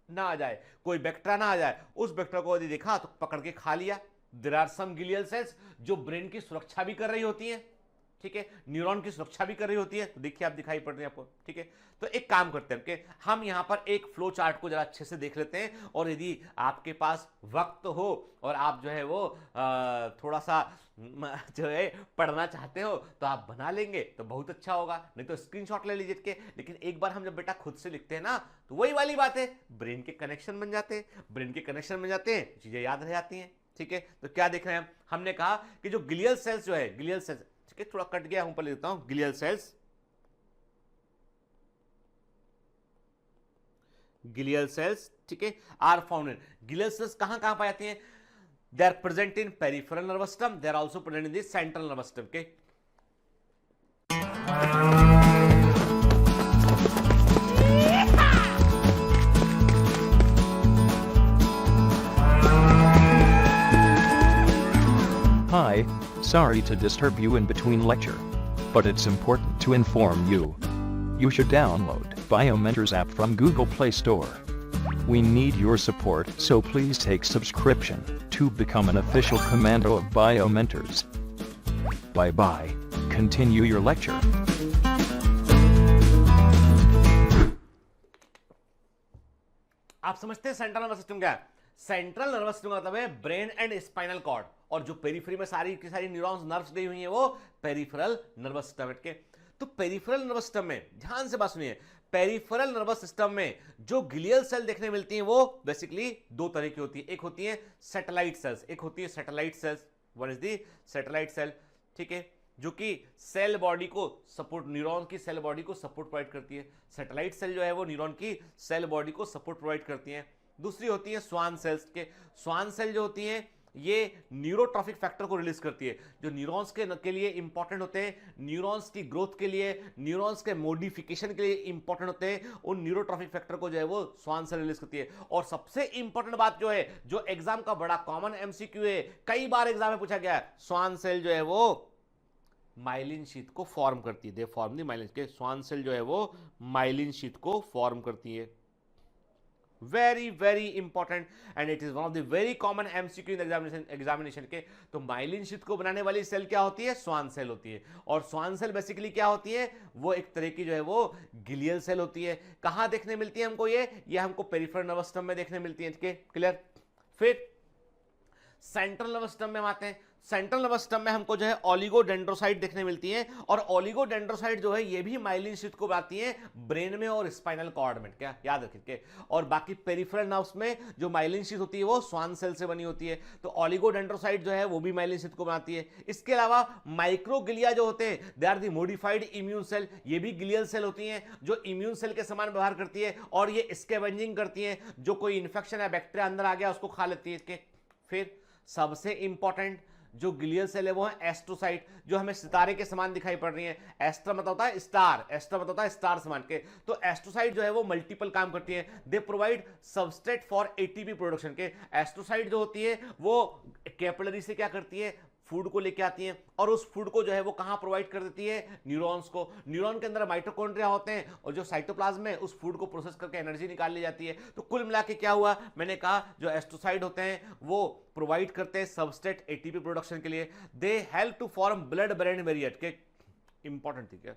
ना आ जाए, कोई बैक्टीरिया ना आ जाए, उस बैक्टीरिया को यदि देखा तो पकड़ के खा लिया। There are some glial cells जो ब्रेन की सुरक्षा भी कर रही होती है, ठीक है, न्यूरॉन की सुरक्षा भी कर रही होती है। तो देखिए आप दिखाई पड़ रही है आपको, ठीक है। तो एक काम करते हैं कि हम यहां पर एक फ्लो चार्ट को जरा अच्छे से देख लेते हैं, और यदि आपके पास वक्त हो और आप जो है वो थोड़ा सा जो है पढ़ना चाहते हो तो आप बना लेंगे तो बहुत अच्छा होगा, नहीं तो स्क्रीनशॉट ले लीजिए के। लेकिन एक बार हम जब बेटा खुद से लिखते हैं ना, तो वही वाली बात है, ब्रेन के कनेक्शन बन जाते हैं, ब्रेन के कनेक्शन बन जाते हैं, चीजें याद रह जाती हैं, ठीक है। तो क्या देख रहे हैं हमने कहा कि जो ग्लियल सेल्स जो है, ग्लियल सेल्स, ठीक है, थोड़ा कट गया ऊपर लिखता हूं, ग्लियल सेल्स, ग्लियल सेल्स, ठीक है, are found in, glial cells कहां कहां पाई जाती हैं, they are present in peripheral nervous system, they are also present in the central nervous system के। Hi, sorry to disturb you in between lecture, but it's important to inform you. You should download Biomentors app from Google Play Store. We need your support, so please take subscription to become an official commando of Biomentors. Bye bye. Continue your lecture. आप समझते हैं सेंट्रल नर्वस सिस्टम क्या है? सेंट्रल नर्वस सिस्टम का मतलब है ब्रेन एंड स्पाइनल कॉर्ड, और जो पेरिफेरी में सारी की सारी न्यूरॉन्स, नर्व्स गई हुई है, वो पेरिफेरल नर्वस सिस्टम के। तो पेरिफेरल नर्वस सिस्टम में ध्यान से बात सुनिए, पेरिफेरल नर्वस सिस्टम में जो ग्लियल सेल देखने मिलती हैं वो बेसिकली दो तरह की होती है। एक होती है सैटेलाइट सेल्स, एक होती है satellite cells, one is the satellite cell, ठीक है, जो कि सेल बॉडी को सपोर्ट, न्यूरॉन की सेल बॉडी को सपोर्ट प्रोवाइड करती है। सैटेलाइट सेल जो है वो न्यूरॉन की सेल बॉडी को सपोर्ट प्रोवाइड करती है। दूसरी होती है स्वान सेल्स के, स्वान सेल जो होती हैं ये न्यूरोट्रॉफिक फैक्टर को रिलीज करती है, जो न्यूरॉन्स के लिए इंपॉर्टेंट होते हैं, न्यूरॉन्स की ग्रोथ के लिए, न्यूरॉन्स के मॉडिफिकेशन के लिए इंपॉर्टेंट होते हैं, उन न्यूरोट्रॉफिक फैक्टर को जो है वो स्वान सेल रिलीज करती है। और सबसे इंपॉर्टेंट बात जो है, जो एग्जाम का बड़ा कॉमन एमसीक्यू है, कई बार एग्जाम में पूछा गया है, स्वान सेल जो है वो माइलिन शीथ को फॉर्म करती है, दे फॉर्म दी माइलिन, के स्वान सेल जो है वो माइलिन शीथ को फॉर्म करती है। very important and it is one of the very common MCQ in examination के। तो माइलिन शीथ को बनाने वाली सेल क्या होती है, स्वान सेल होती है। और स्वान सेल बेसिकली क्या होती है, वो एक तरह की जो है वो ग्लियल सेल होती है। कहां देखने मिलती है हमको, ये हमको पेरिफेरल नर्वस सिस्टम में देखने मिलती है, क्लियर। फिर सेंट्रल नर्वस सिस्टम में हम आते हैं। सेंट्रल नर्वस सिस्टम में हमको जो है ओलिगोडेंड्रोसाइट देखने मिलती है, और ओलिगोडेंड्रोसाइट जो है ये भी माइलिन शीथ को बनाती है ब्रेन में और स्पाइनल कॉर्ड में, क्या याद रखिए। और बाकी पेरिफेरल नर्व्स में जो माइलिन शीथ होती है वो स्वान सेल से बनी होती है। तो ओलिगोडेंड्रोसाइट जो है वो भी माइलिन शीथ को बनाती है। इसके अलावा माइक्रोग्लिया जो होते हैं, they are the modified immune cell, ये भी ग्लियल सेल होती हैं जो इम्यून सेल के समान व्यवहार करती है, और ये स्कैवेंजिंग करती है, जो कोई इंफेक्शन या बैक्टीरिया अंदर आ गया उसको खा लेती है। फिर सबसे इंपॉर्टेंट जो ग्लियल सेल है वो है एस्ट्रोसाइट, जो हमें सितारे के समान दिखाई पड़ रही है। एस्ट्रा मतलब होता है स्टार, एस्ट्रा मतलब होता है स्टार समान के। तो एस्ट्रोसाइट जो है वो मल्टीपल काम करती है, they provide substrate for ATP production के। एस्ट्रोसाइट जो होती है वो कैपिलरी से क्या करती है, फूड को लेके आती हैं, और उस फूड को जो है वो कहां प्रोवाइड कर देती है, न्यूरॉन्स को। न्यूरॉन के अंदर माइटोकॉन्ड्रिया होते हैं, और जो साइटोप्लाज्म में उस फूड को प्रोसेस करके एनर्जी निकाल ली जाती है। तो कुल मिला के क्या हुआ, मैंने कहा जो एस्ट्रोसाइट होते हैं वो प्रोवाइड करते हैं सबस्ट्रेट एटीपी प्रोडक्शन के लिए। They help to form blood brain barrier के, इंपॉर्टेंट ठीक है।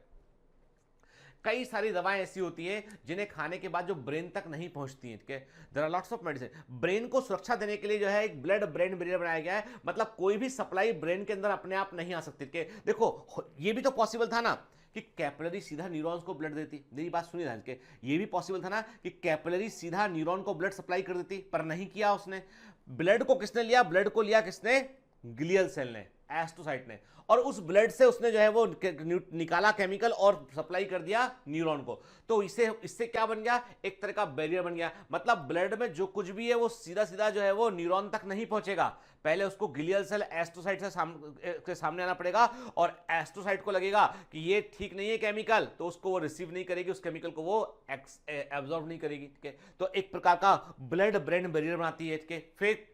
कई सारी दवाएं ऐसी होती हैं जिन्हें खाने के बाद जो ब्रेन तक नहीं पहुंचती हैं, ठीक है। There are lots of medicine. Brain को सुरक्षा देने के लिए जो है एक ब्लड ब्रेन बैरियर बनाया गया है, मतलब कोई भी सप्लाई ब्रेन के अंदर अपने आप नहीं आ सकती, ठीक है। देखो ये भी तो पॉसिबल था ना कि कैपिलरी सीधा न्यूरॉन्स को ब्लड देती, मेरी बात सुनिए ध्यान के, ये भी पॉसिबल था ना कि कैपिलरी सीधा न्यूरॉन को ब्लड सप्लाई कर देती, पर नहीं किया उसने। ब्लड को किसने लिया? ब्लड को लिया किसने? ग्लियल सेल ने, एस्ट्रोसाइट ने, और उस ब्लड से उसने जो है वो निकाला केमिकल और सप्लाई कर दिया न्यूरॉन को। तो इससे क्या बन गया? एक तरह का बैरियर बन गया। मतलब ब्लड में जो कुछ भी है वो सीधा सीधा जो है वो न्यूरॉन तक नहीं पहुंचेगा, पहले उसको ग्लियल सेल एस्ट्रोसाइट से सामने आना पड़ेगा, और एस्ट्रोसाइट को लगेगा कि ये ठीक नहीं है केमिकल, तो उसको वो रिसीव नहीं करेगी, उस केमिकल को वो एब्जॉर्ब नहीं करेगी, ठीक है। तो एक प्रकार का ब्लड ब्रेन बैरियर बनाती है, ठीक है। फिर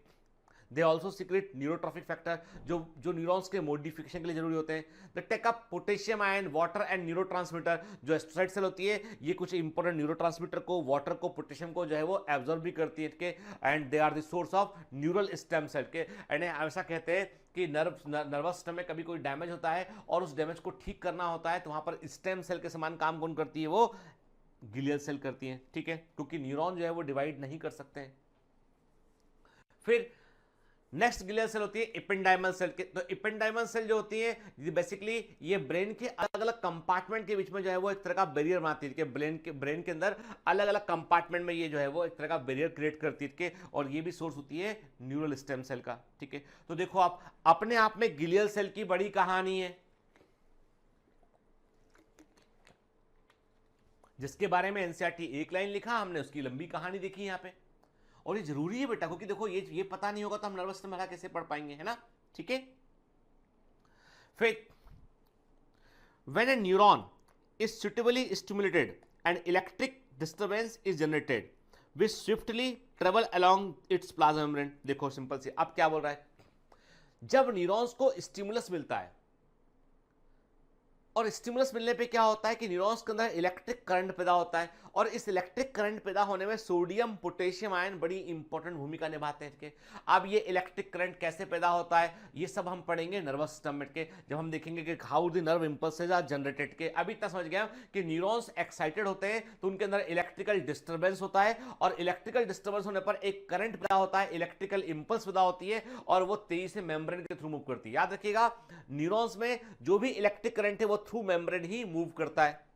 they also secrete neurotrophic factor, जो न्यूरॉन्स के मॉडिफिकेशन के लिए जरूरी होते हैं। The take up potassium ion, water and neurotransmitter. जो एस्ट्रोसाइट सेल होती है ये कुछ इंपॉर्टेंट न्यूरोट्रांसमीटर को, वाटर को, पोटेशियम को जो है वो एब्जॉर्ब भी करती है, के and they are the source of neural stem cell के। एंड ऐसा कहते हैं कि नर्वस सिस्टम में कभी कोई डैमेज होता है और उस डैमेज को ठीक करना होता है, तो वहां पर स्टेम सेल के समान काम कौन करती है? वो ग्लियल सेल करती है, ठीक है, क्योंकि न्यूरॉन जो है वो डिवाइड नहीं कर सकते हैं। फिर नेक्स्ट ग्लियल सेल होती है एपेंडाइमल सेल के। तो एपेंडाइमल सेल जो होती है बेसिकली ये ब्रेन के अलग अलग कंपार्टमेंट के बीच में जो है वो एक तरह का बैरियर बनाती है, कि ब्रेन के अंदर अलग अलग कंपार्टमेंट में ये जो है वो एक तरह का बैरियर क्रिएट करती है, कि और ये भी सोर्स होती है न्यूरल स्टेम सेल का, ठीक है। तो देखो आप अपने आप में ग्लियल सेल की बड़ी कहानी है, जिसके बारे में एनसीईआरटी एक लाइन लिखा, हमने उसकी लंबी कहानी देखी यहां पे। और ये जरूरी है बेटा, क्योंकि देखो ये पता नहीं होगा तो हम नर्वस सिस्टम कैसे पढ़ पाएंगे, है ना, ठीक है। फिर when A neuron is suitably stimulated and electric disturbance is generated which swiftly travel along it's plasma membrane. देखो सिंपल सी, अब क्या बोल रहा है? जब न्यूरॉन्स को स्टिमुलस मिलता है, और स्टिमुलस मिलने पे क्या होता है कि न्यूरॉन्स के अंदर इलेक्ट्रिक करंट पैदा होता है, और इस इलेक्ट्रिक करंट पैदा होने में सोडियम पोटेशियम आयन बड़ी इंपॉर्टेंट भूमिका निभाते हैं, ठीक है। अब ये इलेक्ट्रिक करंट कैसे पैदा होता है ये सब हम पढ़ेंगे नर्वस सिस्टम में के, जब हम देखेंगे कि how the nerve impulses are generated के। अभी इतना समझ गया कि न्यूरॉन्स एक्साइटेड होते हैं तो उनके अंदर इलेक्ट्रिकल डिस्टर्बेंस होता है, और इलेक्ट्रिकल डिस्टर्बेंस होने पर एक करंट पैदा होता है, इलेक्ट्रिकल इंपल्स पैदा होती है, और वो तेजी से मेम्ब्रेन के थ्रू मूव करती है। याद रखिएगा न्यूरॉन्स में जो भी इलेक्ट्रिक करंट है वो थ्रू मेम्ब्रेन ही मूव करता है।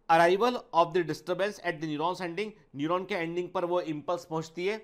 Arrival of the disturbance at the neurons ending, neuron के एंडिंग पर वो इंपल्स पहुंचती है।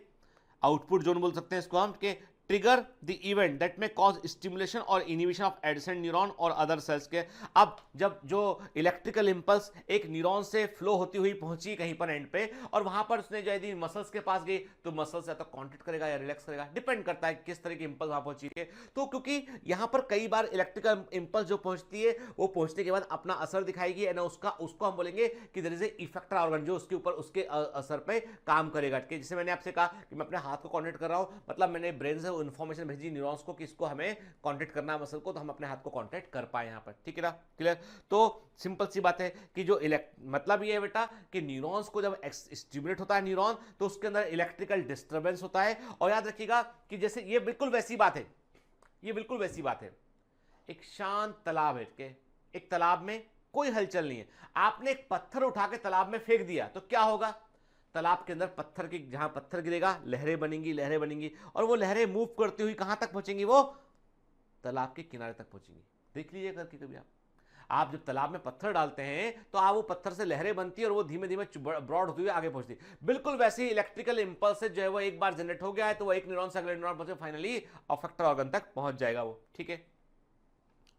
आउटपुट जोन बोल सकते हैं इसको हम, के ट्रिगर द इवेंट दैट में कॉज स्टिमुलेशन और इनिबिशन ऑफ एडजेसेंट न्यूरॉन और अदर सेल्स के। अब जब जो इलेक्ट्रिकल इंपल्स एक न्यूरॉन से फ्लो होती हुई पहुंची कहीं पर एंड पे, और वहां पर उसने जो यदि मसल्स के पास गई तो मसल्स या तो कॉन्ट्रैक्ट करेगा या रिलैक्स करेगा, डिपेंड करता है किस तरह की इंपल्स वहां पहुंची है। तो क्योंकि यहां पर कई बार इलेक्ट्रिकल इंपल्स जो पहुंचती है वो पहुंचने के बाद अपना असर दिखाएगी, उसको हम बोलेंगे कि there is a effector organ जो उसके ऊपर उसके असर पे काम करेगा। जैसे मैंने आपसे कहा कि मैं अपने हाथ को कॉन्ट्रैक्ट कर रहा हूं, मतलब मैंने ब्रेन से इंफॉर्मेशन भेजी न्यूरॉन्स को कि इसको हमें कांटेक्ट करना है मसल को, तो हम अपने हाथ को कांटेक्ट कर पाए यहां पर, ठीक है ना, क्लियर। तो सिंपल सी बात है कि जो मतलब ये है बेटा कि न्यूरॉन्स को जब स्टिमुलेट होता है न्यूरॉन तो उसके अंदर इलेक्ट्रिकल डिस्टर्बेंस होता है। और याद रखिएगा कि जैसे ये बिल्कुल वैसी बात है, ये बिल्कुल वैसी बात है, एक शांत तालाब है, एक तालाब में कोई हलचल नहीं है, आपने एक पत्थर उठा के तालाब में फेंक दिया तो क्या होगा? तालाब के अंदर पत्थर की, जहां पत्थर गिरेगा लहरें बनेंगी, और वो लहरें मूव करती हुई कहां तक पहुंचेंगी? वो तालाब के किनारे तक पहुंचेंगी। देख लीजिए करके कभी आप जब तालाब में पत्थर डालते हैं तो आप वो पत्थर से लहरें बनती है और वो धीमे धीमे ब्रॉड होती हुई आगे पहुंचती है। बिल्कुल वैसे ही इलेक्ट्रिकल इंपल्स जो है वो एक बार जनरेट हो गया है तो वो एक न्यूरॉन से अगले न्यूरॉन पर फाइनली अफेक्टर ऑर्गन तक पहुंच जाएगा वो, ठीक है।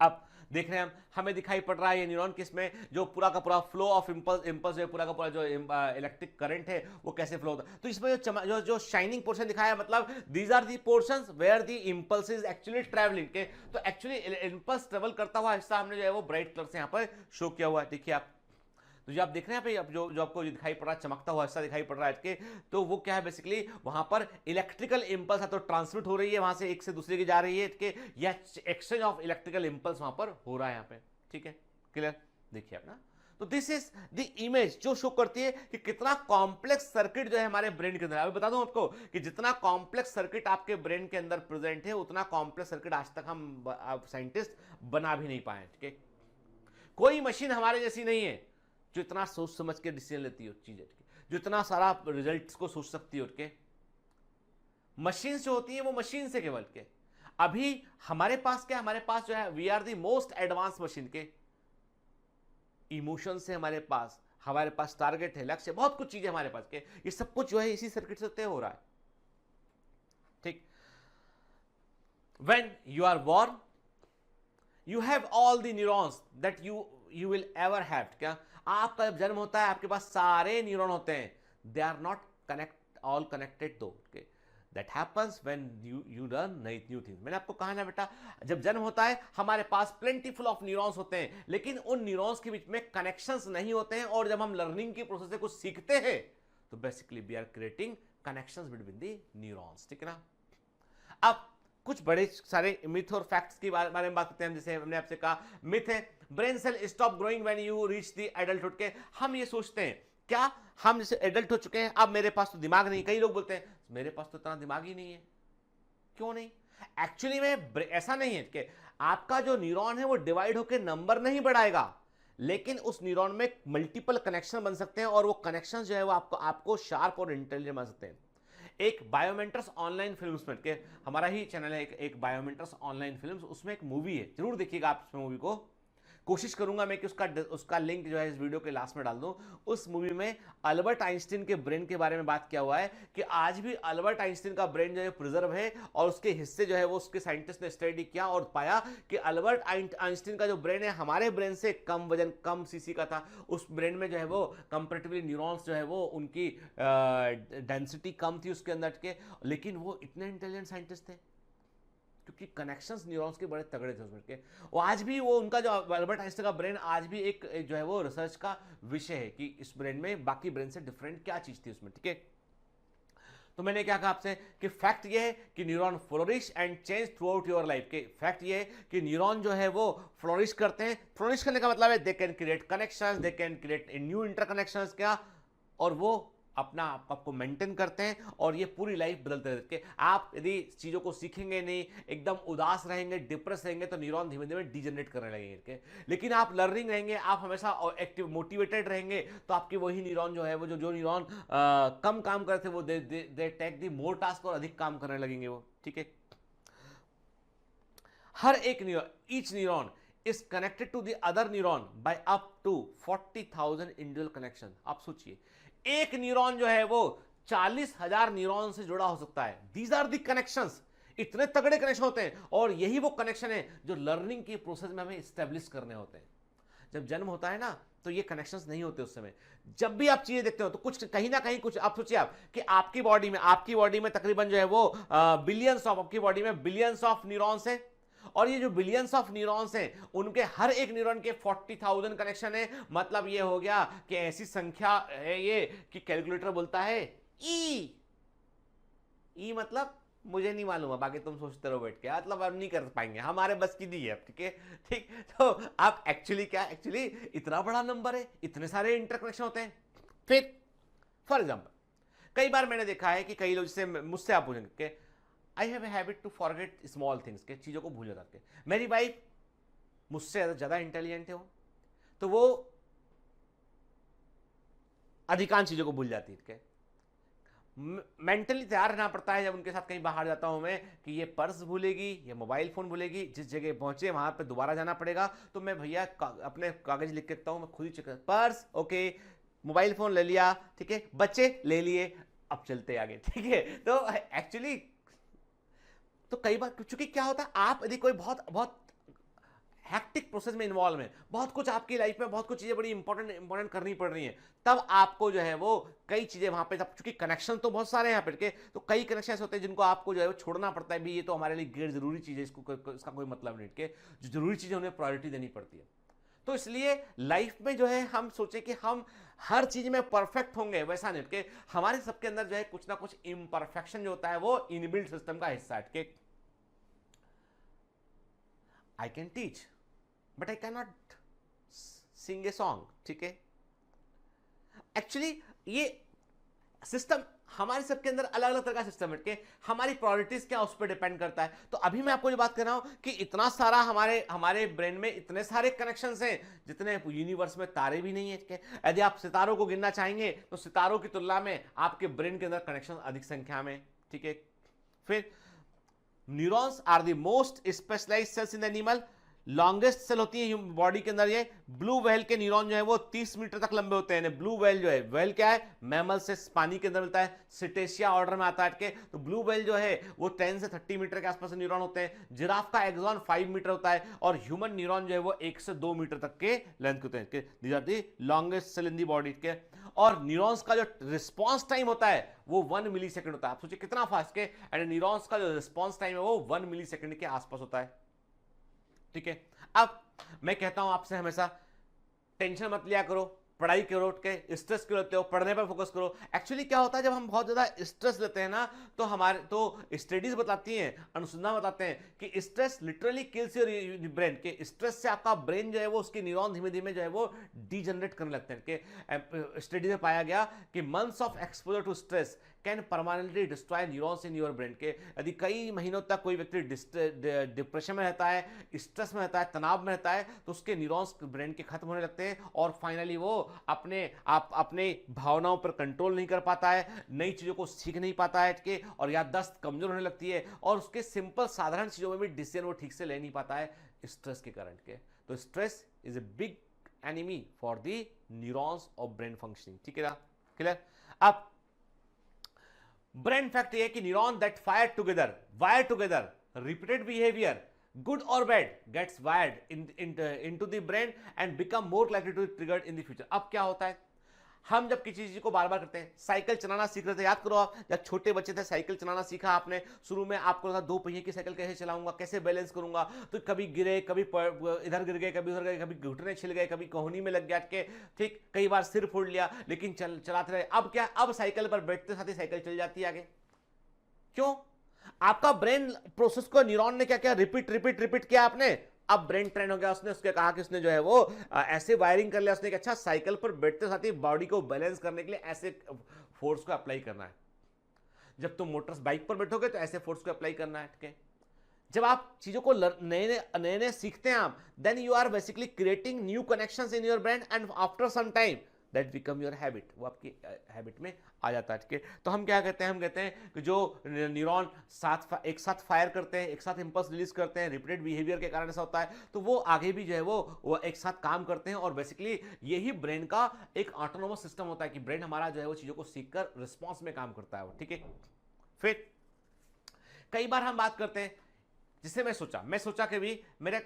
अब देख रहे हैं हमें दिखाई पड़ रहा है ये न्यूरॉन किसमें, जो पूरा का पूरा फ्लो ऑफ इंपल्स जो पूरा का पूरा जो इलेक्ट्रिक करंट है वो कैसे फ्लो होता है। तो इसमें जो शाइनिंग पोर्शन दिखाया है, मतलब these are the portions where the impulse is actually travelling के, तो एक्चुअली इंपल्स ट्रेवल करता हुआ हिस्सा हमने जो है वो ब्राइट कलर से यहाँ पर शो किया हुआ है। देखिए आप, तो जो आप देख रहे हैं यहाँ पे जो आपको दिखाई पड़ रहा है चमकता हुआ हिस्सा दिखाई पड़ रहा है इसके, तो वो क्या है बेसिकली वहां पर इलेक्ट्रिकल इंपल्स है तो ट्रांसमिट हो रही है वहां से एक से दूसरे की जा रही है इसके, या एक्सचेंज ऑफ इलेक्ट्रिकल इंपल्स वहां पर हो रहा है यहाँ पे, ठीक है, क्लियर। देखिए आप ना, तो दिस इज द इमेज जो शो करती है कि कितना कॉम्प्लेक्स सर्किट जो है हमारे ब्रेन के अंदर। अभी बता दूं आपको कि जितना कॉम्प्लेक्स सर्किट आपके ब्रेन के अंदर प्रेजेंट है उतना कॉम्प्लेक्स सर्किट आज तक हम साइंटिस्ट बना भी नहीं पाए, ठीक है। कोई मशीन हमारे जैसी नहीं है जो इतना सोच समझ के डिसीजन लेती हो चीजें, जो इतना सारा रिजल्ट्स को सोच सकती हो के। मशीन जो होती है वो मशीन से केवल के। अभी हमारे पास क्या, हमारे पास जो है we are the most advance machine के। इमोशन से हमारे पास टारगेट है, लक्ष्य, बहुत कुछ चीजें हमारे पास के। ये सब कुछ जो है इसी सर्किट से तय हो रहा है, ठीक। When you are born, you have all the neurons that you will ever have। क्या आपका जब जन्म होता है आपके पास सारे न्यूरॉन होते हैं, they are not all connected though, okay? That happens when you learn new things। मैंने आपको कहा ना बेटा, जब जन्म होता है हमारे पास plentiful of neurons होते हैं, लेकिन उन न्यूरॉन्स के बीच में कनेक्शंस नहीं होते हैं। और जब हम लर्निंग की प्रोसेस से कुछ सीखते हैं तो basically we are creating connections between the neurons, ठीक है ना। अब कुछ बड़े सारे मिथ और फैक्ट्स के बारे में बात करते हैं। जैसे हमने आपसे कहा, मिथ है brain cell stop growing when you reach the adulthood के। हम ये सोचते हैं क्या हम जैसे एडल्ट हो चुके हैं, अब मेरे पास तो दिमाग नहीं। कई लोग बोलते हैं मेरे पास तो इतना दिमाग ही नहीं है। क्यों नहीं? एक्चुअली में ऐसा नहीं है कि आपका जो न्यूरॉन है वो डिवाइड होकर नंबर नहीं बढ़ाएगा, लेकिन उस न्यूरॉन में मल्टीपल कनेक्शन बन सकते हैं और वो कनेक्शन जो है वो आपको शार्प और इंटेलिजेंट बना सकते हैं। एक बायोमेंटर्स ऑनलाइन फिल्म्स में के हमारा ही चैनल है एक बायोमेंटर्स ऑनलाइन फिल्म्स, उसमें एक मूवी है, जरूर देखिएगा आप उस मूवी को। कोशिश करूंगा मैं कि उसका लिंक जो है इस वीडियो के लास्ट में डाल दूं। उस मूवी में अल्बर्ट आइंस्टीन के ब्रेन के बारे में बात किया हुआ है कि आज भी अल्बर्ट आइंस्टीन का ब्रेन जो है प्रिजर्व है, और उसके हिस्से जो है वो उसके साइंटिस्ट ने स्टडी किया और पाया कि अल्बर्ट आइंस्टीन का जो ब्रेन है हमारे ब्रेन से कम वजन, कम सीसी का था। उस ब्रेन में जो है वो कंपेरेटिवली न्यूरॉन्स जो है वो उनकी डेंसिटी कम थी उसके अंदर के, लेकिन वो इतने इंटेलिजेंट साइंटिस्ट थे क्योंकि कनेक्शंस न्यूरॉन्स के बड़े तगड़े थे उसमें के। वो आज भी वो उनका जो अल्बर्ट आइंस्टाइन का ब्रेन आज भी एक जो है वो रिसर्च का विषय है कि इस ब्रेन में बाकी ब्रेन से डिफरेंट क्या चीज थी उसमें, ठीक है। तो मैंने क्या कहा आपसे कि फैक्ट ये है कि neuron flourish and change through out your life के। फैक्ट ये है कि न्यूरॉन जो है वो फ्लोरिश करते हैं। फ्लोरिश करने का मतलब है they can create connections, they can create new interconnections क्या, और वो अपना आपको मेंटेन करते हैं और ये पूरी लाइफ बदलते रहते हैं। आप यदि चीज़ों को सीखेंगे नहीं, एकदम उदास रहेंगे, डिप्रेस रहेंगे, तो न्यूरॉन धीमे धीमे डिजनरेट करने लगेंगे। लेकिन आप लर्निंग रहेंगे, आप हमेशा एक्टिव मोटिवेटेड रहेंगे, तो आपके वही न्यूरॉन जो है वो जो न्यूरॉन कम काम करते वो they take the more task और अधिक काम करने लगेंगे वो, ठीक है। हर एक neuron, each neuron is connected to the other neuron by up to 40,000 individual connections। आप सोचिए एक न्यूरॉन जो है वो 40,000 न्यूरॉन से जुड़ा हो सकता है। These are the connections। इतने तगड़े कनेक्शन होते हैं और यही वो कनेक्शन है जो लर्निंग की प्रोसेस में हमें स्टैब्लिश करने होते हैं। जब जन्म होता है ना तो ये कनेक्शंस नहीं होते उस समय। जब भी आप चीजें देखते हो तो कुछ कहीं ना कहीं कुछ, आप सोचिए आप कि आपकी बॉडी में तकरीबन जो है वो बिलियंस ऑफ, आपकी बॉडी में बिलियंस ऑफ न्यूरॉन्स हैं, और ये जो बिलियंस ऑफ न्यूरॉन्स हैं उनके हर एक न्यूरॉन के 40,000 कनेक्शन है। मतलब ये हो गया कि ऐसी संख्या है ये कि कैलकुलेटर बोलता है ई मतलब मुझे नहीं मालूम है, बाकी तुम सोचते रहो बैठ के, मतलब हम नहीं कर पाएंगे, हमारे बस की नहीं है, ठीक है, ठीक। तो आप एक्चुअली इतना बड़ा नंबर है, इतने सारे इंटरकनेक्शन होते हैं। फिर फॉर एग्जाम्पल कई बार मैंने देखा है कि कई लोग, जैसे मुझसे आप पूछेंगे कि I have a habit to forget small things के, चीज़ों को भूल जाते हैं। मेरी वाइफ मुझसे ज़्यादा इंटेलिजेंट है वो, तो वो अधिकांश चीज़ों को भूल जाती है। के मेंटली तैयार रहना पड़ता है जब उनके साथ कहीं बाहर जाता हूं मैं कि ये पर्स भूलेगी, ये मोबाइल फ़ोन भूलेगी, जिस जगह पहुंचे वहां पे दोबारा जाना पड़ेगा। तो मैं भैया अपने कागज़ लिख के रखता हूँ, मैं खुद ही check, purse okay, mobile phone ले लिया, ठीक है, बच्चे ले लिए, अब चलते आगे, ठीक है। तो एक्चुअली तो कई बार चूंकि क्या होता है, आप यदि कोई बहुत हैक्टिक प्रोसेस में इन्वॉल्व है, बहुत कुछ आपकी लाइफ में बहुत कुछ चीजें बड़ी इंपॉर्टेंट करनी पड़ रही हैं, तब आपको जो है वो कई चीजें वहां पे, चूंकि कनेक्शन तो बहुत सारे हैं यहाँ पे, तो कई कनेक्शन ऐसे होते हैं जिनको आपको जो है वो छोड़ना पड़ता है भी, ये तो हमारे लिए गैर जरूरी चीज है, इसका कोई मतलब नहीं, के जो जरूरी चीजें उन्हें प्रायोरिटी देनी पड़ती है। तो इसलिए लाइफ में जो है हम सोचे कि हम हर चीज में परफेक्ट होंगे, वैसा नहीं, कि हमारे सबके अंदर जो है कुछ ना कुछ इम्परफेक्शन जो होता है वो इनबिल्ट सिस्टम का हिस्सा है। कि I can teach but I can not sing a song, ठीक है। एक्चुअली ये सिस्टम हमारे सबके अंदर अलग अलग तरह का सिस्टम है कि हमारी प्रायोरिटीज क्या उस पर डिपेंड करता है। तो अभी मैं आपको जो बात कर रहा हूं कि इतना सारा हमारे ब्रेन में इतने सारे कनेक्शंस हैं जितने यूनिवर्स में तारे भी नहीं है कि यदि आप सितारों को गिनना चाहेंगे तो सितारों की तुलना में आपके ब्रेन के अंदर कनेक्शन अधिक संख्या में, ठीक है। फिर neurons are the most specialised cells in animal, longest cell होती है बॉडी के अंदर। ये ब्लू व्हेल के न्यूरॉन जो है वो 30 मीटर तक लंबे होते हैं। ब्लू व्हेल जो है, व्हेल क्या है, मैमल से पानी के अंदर मिलता है, सिटेशिया ऑर्डर में आता है के। तो ब्लू व्हेल जो है वो 10 से 30 मीटर के आसपास न्यूरॉन होते हैं। जिराफ का एक्सॉन 5 मीटर होता है और ह्यूमन न्यूरॉन जो है वो 1 से 2 मीटर तक के लेंथ होते हैं। These are the longest cell in the body के। और न्यूरॉन्स का जो रिस्पॉन्स टाइम होता है वो 1 मिली सेकेंड होता है। आप सोचिए कितना फास्ट के, एंड न्यूरॉन्स का जो रिस्पॉन्स टाइम है वो 1 मिली सेकेंड के आसपास होता है, ठीक है। अब मैं कहता हूं आपसे हमेशा टेंशन मत लिया करो, पढ़ाई करो, के स्ट्रेस क्यों लेते हो, पढ़ने पर फोकस करो। एक्चुअली क्या होता है जब हम बहुत ज्यादा स्ट्रेस लेते हैं ना तो हमारे तो स्टडीज बताती हैं, अनुसंधान बताते हैं कि stress literally kills your brain. के स्ट्रेस से आपका ब्रेन जो है वो उसके न्यूरॉन धीमे धीमे जो है वो डीजनरेट करने लगते हैं। कि स्टडी में पाया गया कि months of exposure to stress can permanently destroy neurons in your brain. के यदि कई महीनों तक कोई व्यक्ति डिप्रेशन में रहता है, स्ट्रेस में रहता है, तनाव में रहता है, तो उसके न्यूरॉन्स ब्रेन के खत्म होने लगते हैं और फाइनली वो अपने भावनाओं पर कंट्रोल नहीं कर पाता है, नई चीजों को सीख नहीं पाता है के, और याददाश्त कमजोर होने लगती है और उसके सिंपल साधारण चीजों में भी डिसीजन वो ठीक से ले नहीं पाता है स्ट्रेस के कारण के। तो stress is a big enemy for the neurons of brain functioning, ठीक है ना, क्लियर। अब ब्रेन फैक्ट ये कि neuron that wire together repeated behaviour good or bad gets wired into the brain and become more likely to be triggered in the future। अब क्या होता है, हम जब किसी चीज को बार बार करते हैं, साइकिल चलाना सीख रहे थे, याद करो आप जब छोटे बच्चे थे साइकिल चलाना सीखा आपने, शुरू में आपको लगा 2 पहिए की साइकिल कैसे चलाऊंगा, कैसे बैलेंस करूंगा, तो कभी गिरे, कभी इधर गिर गए, कभी उधर गए, कभी घुटने छिल गए, कभी कोहनी में लग गया के, ठीक, कई बार सिर फोड़ लिया, लेकिन चलाते रहे। अब क्या, अब साइकिल पर बैठते साथ ही साइकिल चल जाती है आगे। क्यों? आपका ब्रेन प्रोसेस को न्यूरॉन ने क्या किया, रिपीट किया आपने। अब ब्रेन ट्रेन हो गया, उसने उसके कहा कि उसने जो है वो ऐसे वायरिंग कर लिया उसने कि अच्छा साइकिल पर बैठते साथ ही बॉडी को बैलेंस करने के लिए ऐसे फोर्स को अप्लाई करना है। जब तुम मोटर बाइक पर बैठोगे तो ऐसे फोर्स को अप्लाई करना है, ठीक है। जब आप चीजों को नए सीखते हैं आप, then you are basically creating new connections in your brain and after some time that become your habit, वो आपकी हैबिट में आ जाता है, ठीक है। तो हम क्या कहते हैं, हम कहते हैं कि जो न्यूरॉन एक साथ फायर करते हैं, एक साथ इंपल्स रिलीज करते हैं, रिपीटेड बिहेवियर के कारण ऐसा होता है, तो वो आगे भी जो है वो एक साथ काम करते हैं और बेसिकली यही ब्रेन का एक ऑटोनोमस सिस्टम होता है कि ब्रेन हमारा जो है वो चीजों को सीखकर रिस्पॉन्स में काम करता है वो, ठीक है। फिर कई बार हम बात करते हैं, जिससे मैं सोचा कि भी मैं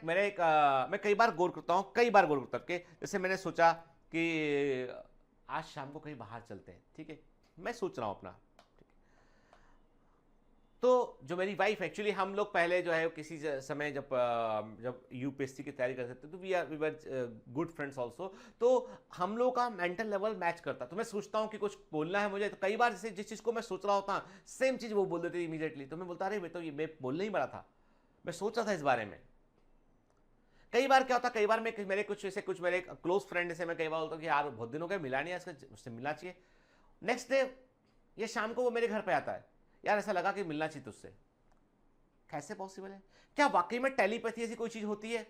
कई बार गौर करता हूं कि जैसे मैंने सोचा कि आज शाम को कहीं बाहर चलते हैं, ठीक है, मैं सोच रहा हूं अपना, ठीक है। तो जो मेरी वाइफ, एक्चुअली हम लोग पहले जो है किसी समय जब यूपीएससी की तैयारी करते थे तो we were good friends also, तो हम लोग का मेंटल लेवल मैच करता। तो मैं सोचता हूं कि कुछ बोलना है मुझे, तो कई बार जैसे जिस चीज को मैं सोच रहा होता सेम चीज वो बोल देते इमीडिएटली, तो मैं बोलता अरे मैं बोलने ही वाला था, मैं सोच रहा था इस बारे में। कई बार क्या होता, कई बार मेरे क्लोज फ्रेंड से मैं कई बार बोलता हूँ कि यार बहुत दिन हो गए मिला नहीं है, उससे मिलना चाहिए। नेक्स्ट डे ये शाम को वो मेरे घर पे आता है, यार ऐसा लगा कि मिलना चाहिए तुझसे। कैसे पॉसिबल है? क्या वाकई में टेलीपैथी ऐसी कोई चीज होती है?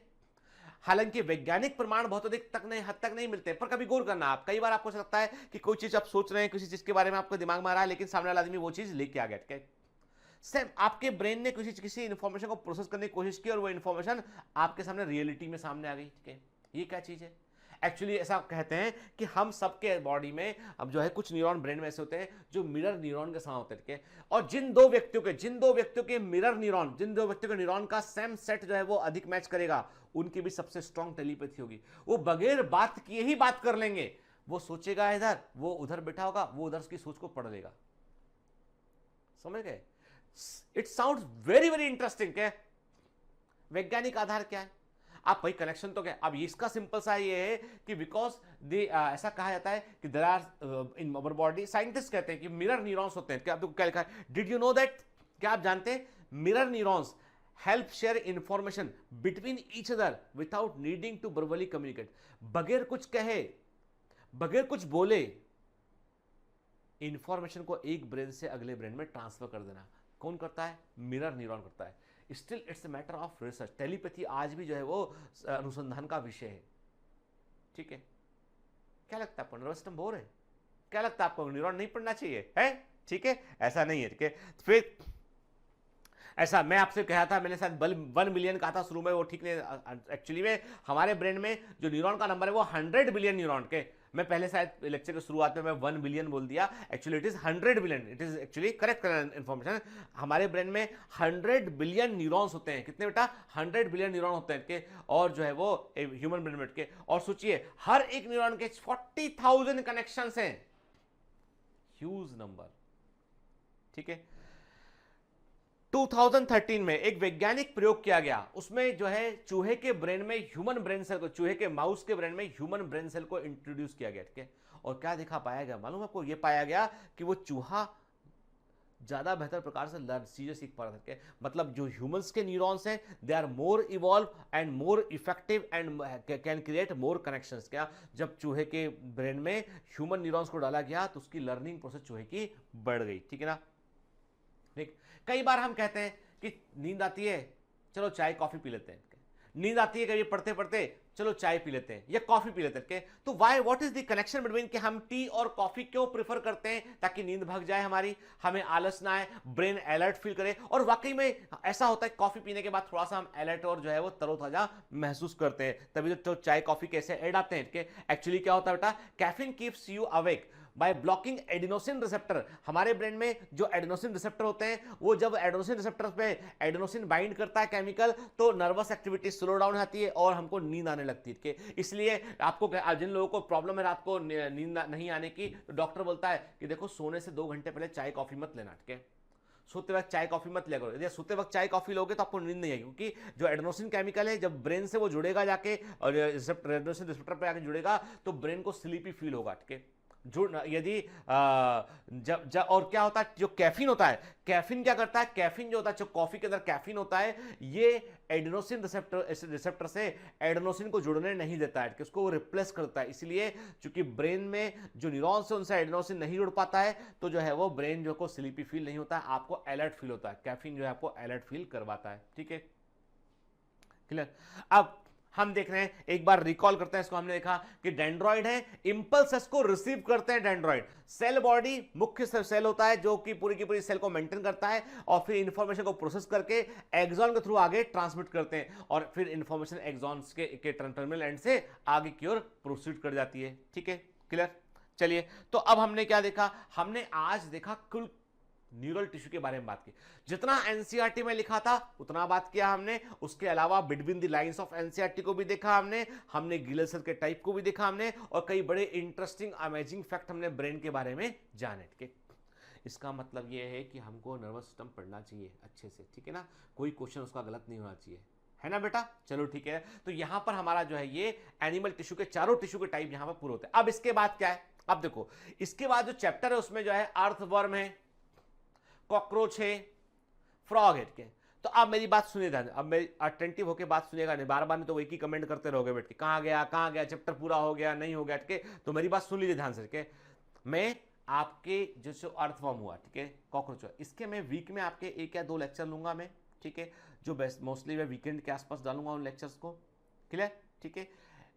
हालांकि वैज्ञानिक प्रमाण बहुत अधिक हद तक नहीं मिलते, पर कभी गौर करना आप, कई बार आपको लगता है कि कोई चीज आप सोच रहे हैं, किसी चीज के बारे में आपको दिमाग में आ रहा है, लेकिन सामने वाला आदमी वो चीज लेके आ गया। सेम आपके ब्रेन ने किसी इंफॉर्मेशन को प्रोसेस करने की कोशिश की और वो इंफॉर्मेशन आपके सामने रियलिटी में सामने आ गई, ठीक है। ये क्या चीज है? एक्चुअली ऐसा कहते हैं कि हम सबके बॉडी में अब जो है कुछ न्यूरॉन ब्रेन में ऐसे होते हैं जो मिरर न्यूरॉन के समान होते हैं, ठीक है। और जिन दो व्यक्तियों के मिरर न्यूरॉन, जिन दो व्यक्तियों के न्यूरॉन का सेम सेट जो है वो अधिक मैच करेगा, उनकी भी सबसे स्ट्रॉन्ग टेलीपैथी होगी। वो बगैर बात किए ही बात कर लेंगे। वो सोचेगा इधर, वो उधर बैठा होगा, वो उधर उसकी सोच को पढ़ लेगा। समझ गए? It sounds very very interesting. क्या वैज्ञानिक आधार क्या है? आप वही कनेक्शन तो क्या, अब इसका सिंपल सा ये है कि बिकॉज ऐसा कहा जाता है कि there are in our body, scientist कहते हैं कि मिरर न्यूरॉन्स होते हैं। क्या आपको क्या लिखा है? Did you know that? क्या आप जानते हैं mirror neurons help share information between each other without needing to verbally communicate. बगैर कुछ कहे, बगैर कुछ बोले, इंफॉर्मेशन को एक ब्रेन से अगले ब्रेन में ट्रांसफर कर देना। कौन करता है? मिरर न्यूरॉन करता है। Still it's a matter of research. Telepathy आज भी जो है वो अनुसंधान का विषय है, ठीक है। क्या लगता है आपको, नर्वस सिस्टम बोर है? क्या लगता है आपको, न्यूरॉन नहीं पढ़ना चाहिए है? ठीक है, ऐसा नहीं है, ठीक है। फिर ऐसा मैं आपसे कहा था, मैंने शायद 1 बिलियन कहा था शुरू में, वो ठीक नहीं। एक्चुअली में हमारे ब्रेन में जो न्यूरॉन का नंबर है वो 100 बिलियन न्यूरॉन के, मैं पहले शायद लेक्चर की शुरुआत में मैं 1 बिलियन बोल दिया, actually it is 100 billion. It is actually correct information. हमारे ब्रेन में 100 बिलियन न्यूरॉन्स होते हैं। कितने बेटा? 100 बिलियन न्यूरॉन होते हैं के, और जो है वो ह्यूमन ब्रेन में के। और सोचिए हर एक न्यूरॉन के 40,000 कनेक्शंस हैं, ह्यूज नंबर, ठीक है। 2013 में एक वैज्ञानिक प्रयोग किया गया, उसमें जो है चूहे के ब्रेन में ह्यूमन ब्रेन सेल को, चूहे के माउस के ब्रेन में ह्यूमन ब्रेन सेल को इंट्रोड्यूस किया गया, ठीक है। और क्या देखा पाया गया मालूम आपको? ये पाया गया कि वो चूहा ज्यादा बेहतर प्रकार से चीजें सीख पा रहा है। मतलब जो ह्यूमंस के न्यूरॉन्स हैं they are more evolve and more effective and can create more connections. क्या? जब चूहे के ब्रेन में ह्यूमन न्यूरॉन्स को डाला गया तो उसकी लर्निंग प्रोसेस चूहे की बढ़ गई, ठीक है ना। ठीक, कई बार हम कहते हैं कि नींद आती है, चलो चाय कॉफी पी लेते हैं। नींद आती है कभी पढ़ते पढ़ते, चलो चाय पी लेते हैं या कॉफी पी लेते हैं। तो why, what is the connection between कि हम टी और कॉफी क्यों प्रेफर करते हैं? ताकि नींद भाग जाए हमारी, हमें आलस ना आए, ब्रेन अलर्ट फील करे। और वाकई में ऐसा होता है, कॉफी पीने के बाद थोड़ा सा हम अलर्ट और जो है वो तरोताजा महसूस करते हैं। तभी तो चाय कॉफी कैसे ऐड आते हैं। एक्चुअली क्या होता है बेटा? Caffeine keeps you awake by blocking adenosine receptor. हमारे ब्रेन में जो एडिनोसिन रिसेप्टर होते हैं, वो जब एडिनोसिन रिसेप्टर पे एडिनोसिन बाइंड करता है केमिकल, तो नर्वस एक्टिविटी स्लो डाउन आती है और हमको नींद आने लगती है। इसलिए आपको, जिन लोगों को प्रॉब्लम है रात को नींद नहीं आने की, तो डॉक्टर बोलता है कि देखो सोने से 2 घंटे पहले चाय कॉफी मत लेना, ठीक है। सोते वक्त चाय कॉफी मत लिया करो। यदि सोते वक्त चाय कॉफी लोगे तो आपको नींद नहीं आएगी, क्योंकि जो एडेनोसिन केमिकल है जब ब्रेन से वो जुड़ेगा जाके और एडेनोसिन रिसेप्टर पे आके जुड़ेगा तो ब्रेन को स्लीपी फील होगा, ठीक है। यदि जब और क्या होता है, जो कैफीन होता है, कैफीन क्या करता है? कैफीन जो होता है, जो कॉफी के अंदर कैफीन होता है, ये एडेनोसिन रिसेप्टर से एडेनोसिन को जुड़ने नहीं देता है, कि उसको रिप्लेस करता है। इसलिए चूंकि ब्रेन में जो न्यूरॉन्स है उनसे एडेनोसिन नहीं जुड़ पाता है, तो जो है वो ब्रेन जो को स्लीपी फील नहीं होता है, आपको अलर्ट फील होता है। कैफीन जो है आपको अलर्ट फील करवाता है, ठीक है, क्लियर। अब हम देख रहे हैं, एक बार रिकॉल करते हैं इसको। हमने देखा कि डेंड्रॉइड है, इंपल्सेस को रिसीव करते हैं डेंड्रॉइड। सेल बॉडी मुख्य सेल होता है जो कि पूरी की पूरी सेल को मेंटेन करता है और फिर इंफॉर्मेशन को प्रोसेस करके एक्सॉन के थ्रू आगे ट्रांसमिट करते हैं और फिर इंफॉर्मेशन एक्सॉन के टर्मिनल एंड से आगे की ओर प्रोसीड कर जाती है, ठीक है, क्लियर। चलिए, तो अब हमने क्या देखा? हमने आज देखा कुल न्यूरल टिश्यू के बारे में बात की। जितना एनसीईआरटी में लिखा था उतना बात किया हमने। उसके अलावा between the lines of NCERT को भी देखा हमने ग्लियल सेल के टाइप को भी देखा हमने, और कई बड़े इंटरेस्टिंग अमेजिंग फैक्ट हमने ब्रेन के बारे में जाने, ठीक है। इसका मतलब यह है कि हमको नर्वस सिस्टम पढ़ना चाहिए अच्छे से, ठीक है ना। कोई क्वेश्चन उसका गलत नहीं होना चाहिए, है ना बेटा। चलो ठीक है, तो यहां पर हमारा जो है ये एनिमल टिश्यू के चारों टिश्यू के टाइप यहां पर पूरे होते हैं। अब इसके बाद क्या है? अब देखो, इसके बाद जो चैप्टर है उसमें जो है अर्थवर्म है, कॉकरोच है, फ्रॉग है, ठीक है। तो अब मेरी बात सुनिए ध्यान, अब मेरी अटेंटिव होकर बात सुनिएगा, नहीं बार बार नहीं तो एक ही कमेंट करते रहोगे बैठ के, कहाँ गया चैप्टर पूरा हो गया नहीं हो गया, ठीक है। तो मेरी बात सुन लीजिए ध्यान से, ठीक है। मैं आपके जो अर्थवर्म हुआ, ठीक है, कॉकरोच हुआ, इसके मैं वीक में आपके 1 या 2 लेक्चर लूंगा मैं, ठीक है, जो बेस्ट मोस्टली मैं वीकेंड के आसपास डालूंगा उन लेक्चर्स को, क्लियर, ठीक है।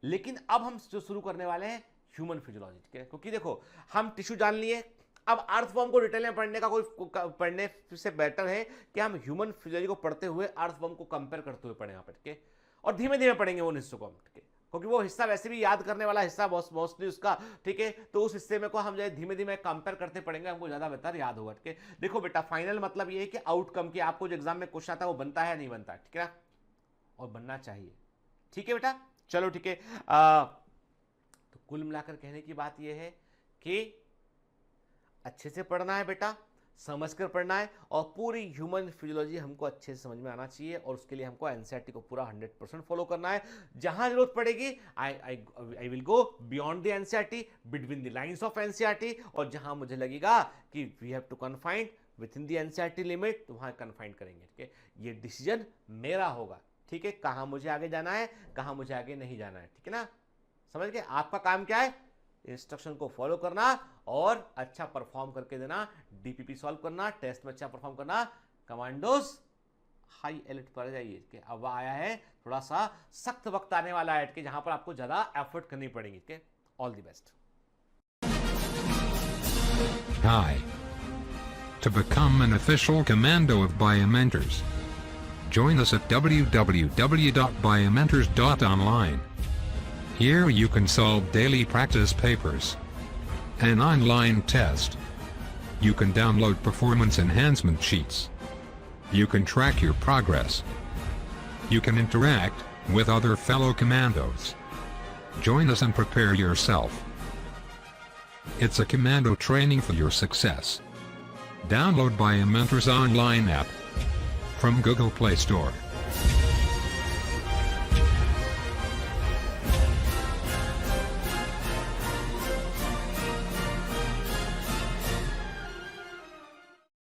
लेकिन अब हम जो शुरू करने वाले हैं ह्यूमन फिजियोलॉजी, ठीक है, क्योंकि देखो हम टिश्यू जान लिए, अब अर्थवर्म को डिटेल में पढ़ने का पढ़ने से बेटर है कि हम ह्यूमन फिजियोलॉजी को पढ़ते हुए अर्थवर्म को कंपेयर करते हुए पढ़े यहाँ पर, ठीक है। और धीमे धीमे पढ़ेंगे उन हिस्सों को हम, ठीक है, क्योंकि वो हिस्सा वैसे भी याद करने वाला हिस्सा मोस्टली उसका, ठीक है। तो उस हिस्से में को हम जो है धीमे धीमे कंपेयर करते पढ़ेंगे, हमको ज्यादा बेहतर याद होगा, ठीक है। देखो बेटा, फाइनल मतलब ये है कि आउटकम की आपको जो एग्जाम में क्वेश्चन आता है वो बनता है नहीं बनता, ठीक है, और बनना चाहिए, ठीक है बेटा। चलो ठीक है, तो कुल मिलाकर कहने की बात यह है कि अच्छे से पढ़ना है बेटा, समझकर पढ़ना है, और पूरी ह्यूमन फिजियोलॉजी हमको अच्छे से समझ में आना चाहिए, और उसके लिए हमको एनसीईआरटी को पूरा 100% फॉलो करना है। जहां जरूरत पड़ेगी I will go beyond the NCERT, between the lines of NCERT, और जहां मुझे लगेगा कि we have to confined within the NCERT limit, तो वहां कन्फाइंड करेंगे, ठीक है। ये डिसीजन मेरा होगा, ठीक है, कहां मुझे आगे जाना है, कहां मुझे आगे नहीं जाना है, ठीक है ना। समझ गए? आपका काम क्या है? इंस्ट्रक्शन को फॉलो करना और अच्छा परफॉर्म करके देना, डीपीपी सॉल्व करना, टेस्ट में अच्छा परफॉर्म करना। कमांडोज हाई अलर्ट पर जाइए कि अब आया है थोड़ा सा सख्त वक्त आने वाला है कि जहां पर आपको ज्यादा एफर्ट करनी पड़ेगी। के all the best. Hi. To become an official commando of Biomentors, join us at www.biomentors.online. Here you can solve daily practice papers, an online test. You can download performance enhancement sheets. You can track your progress. You can interact with other fellow commandos. Join us and prepare yourself. It's a commando training for your success. Download Biomentors online app from Google Play Store.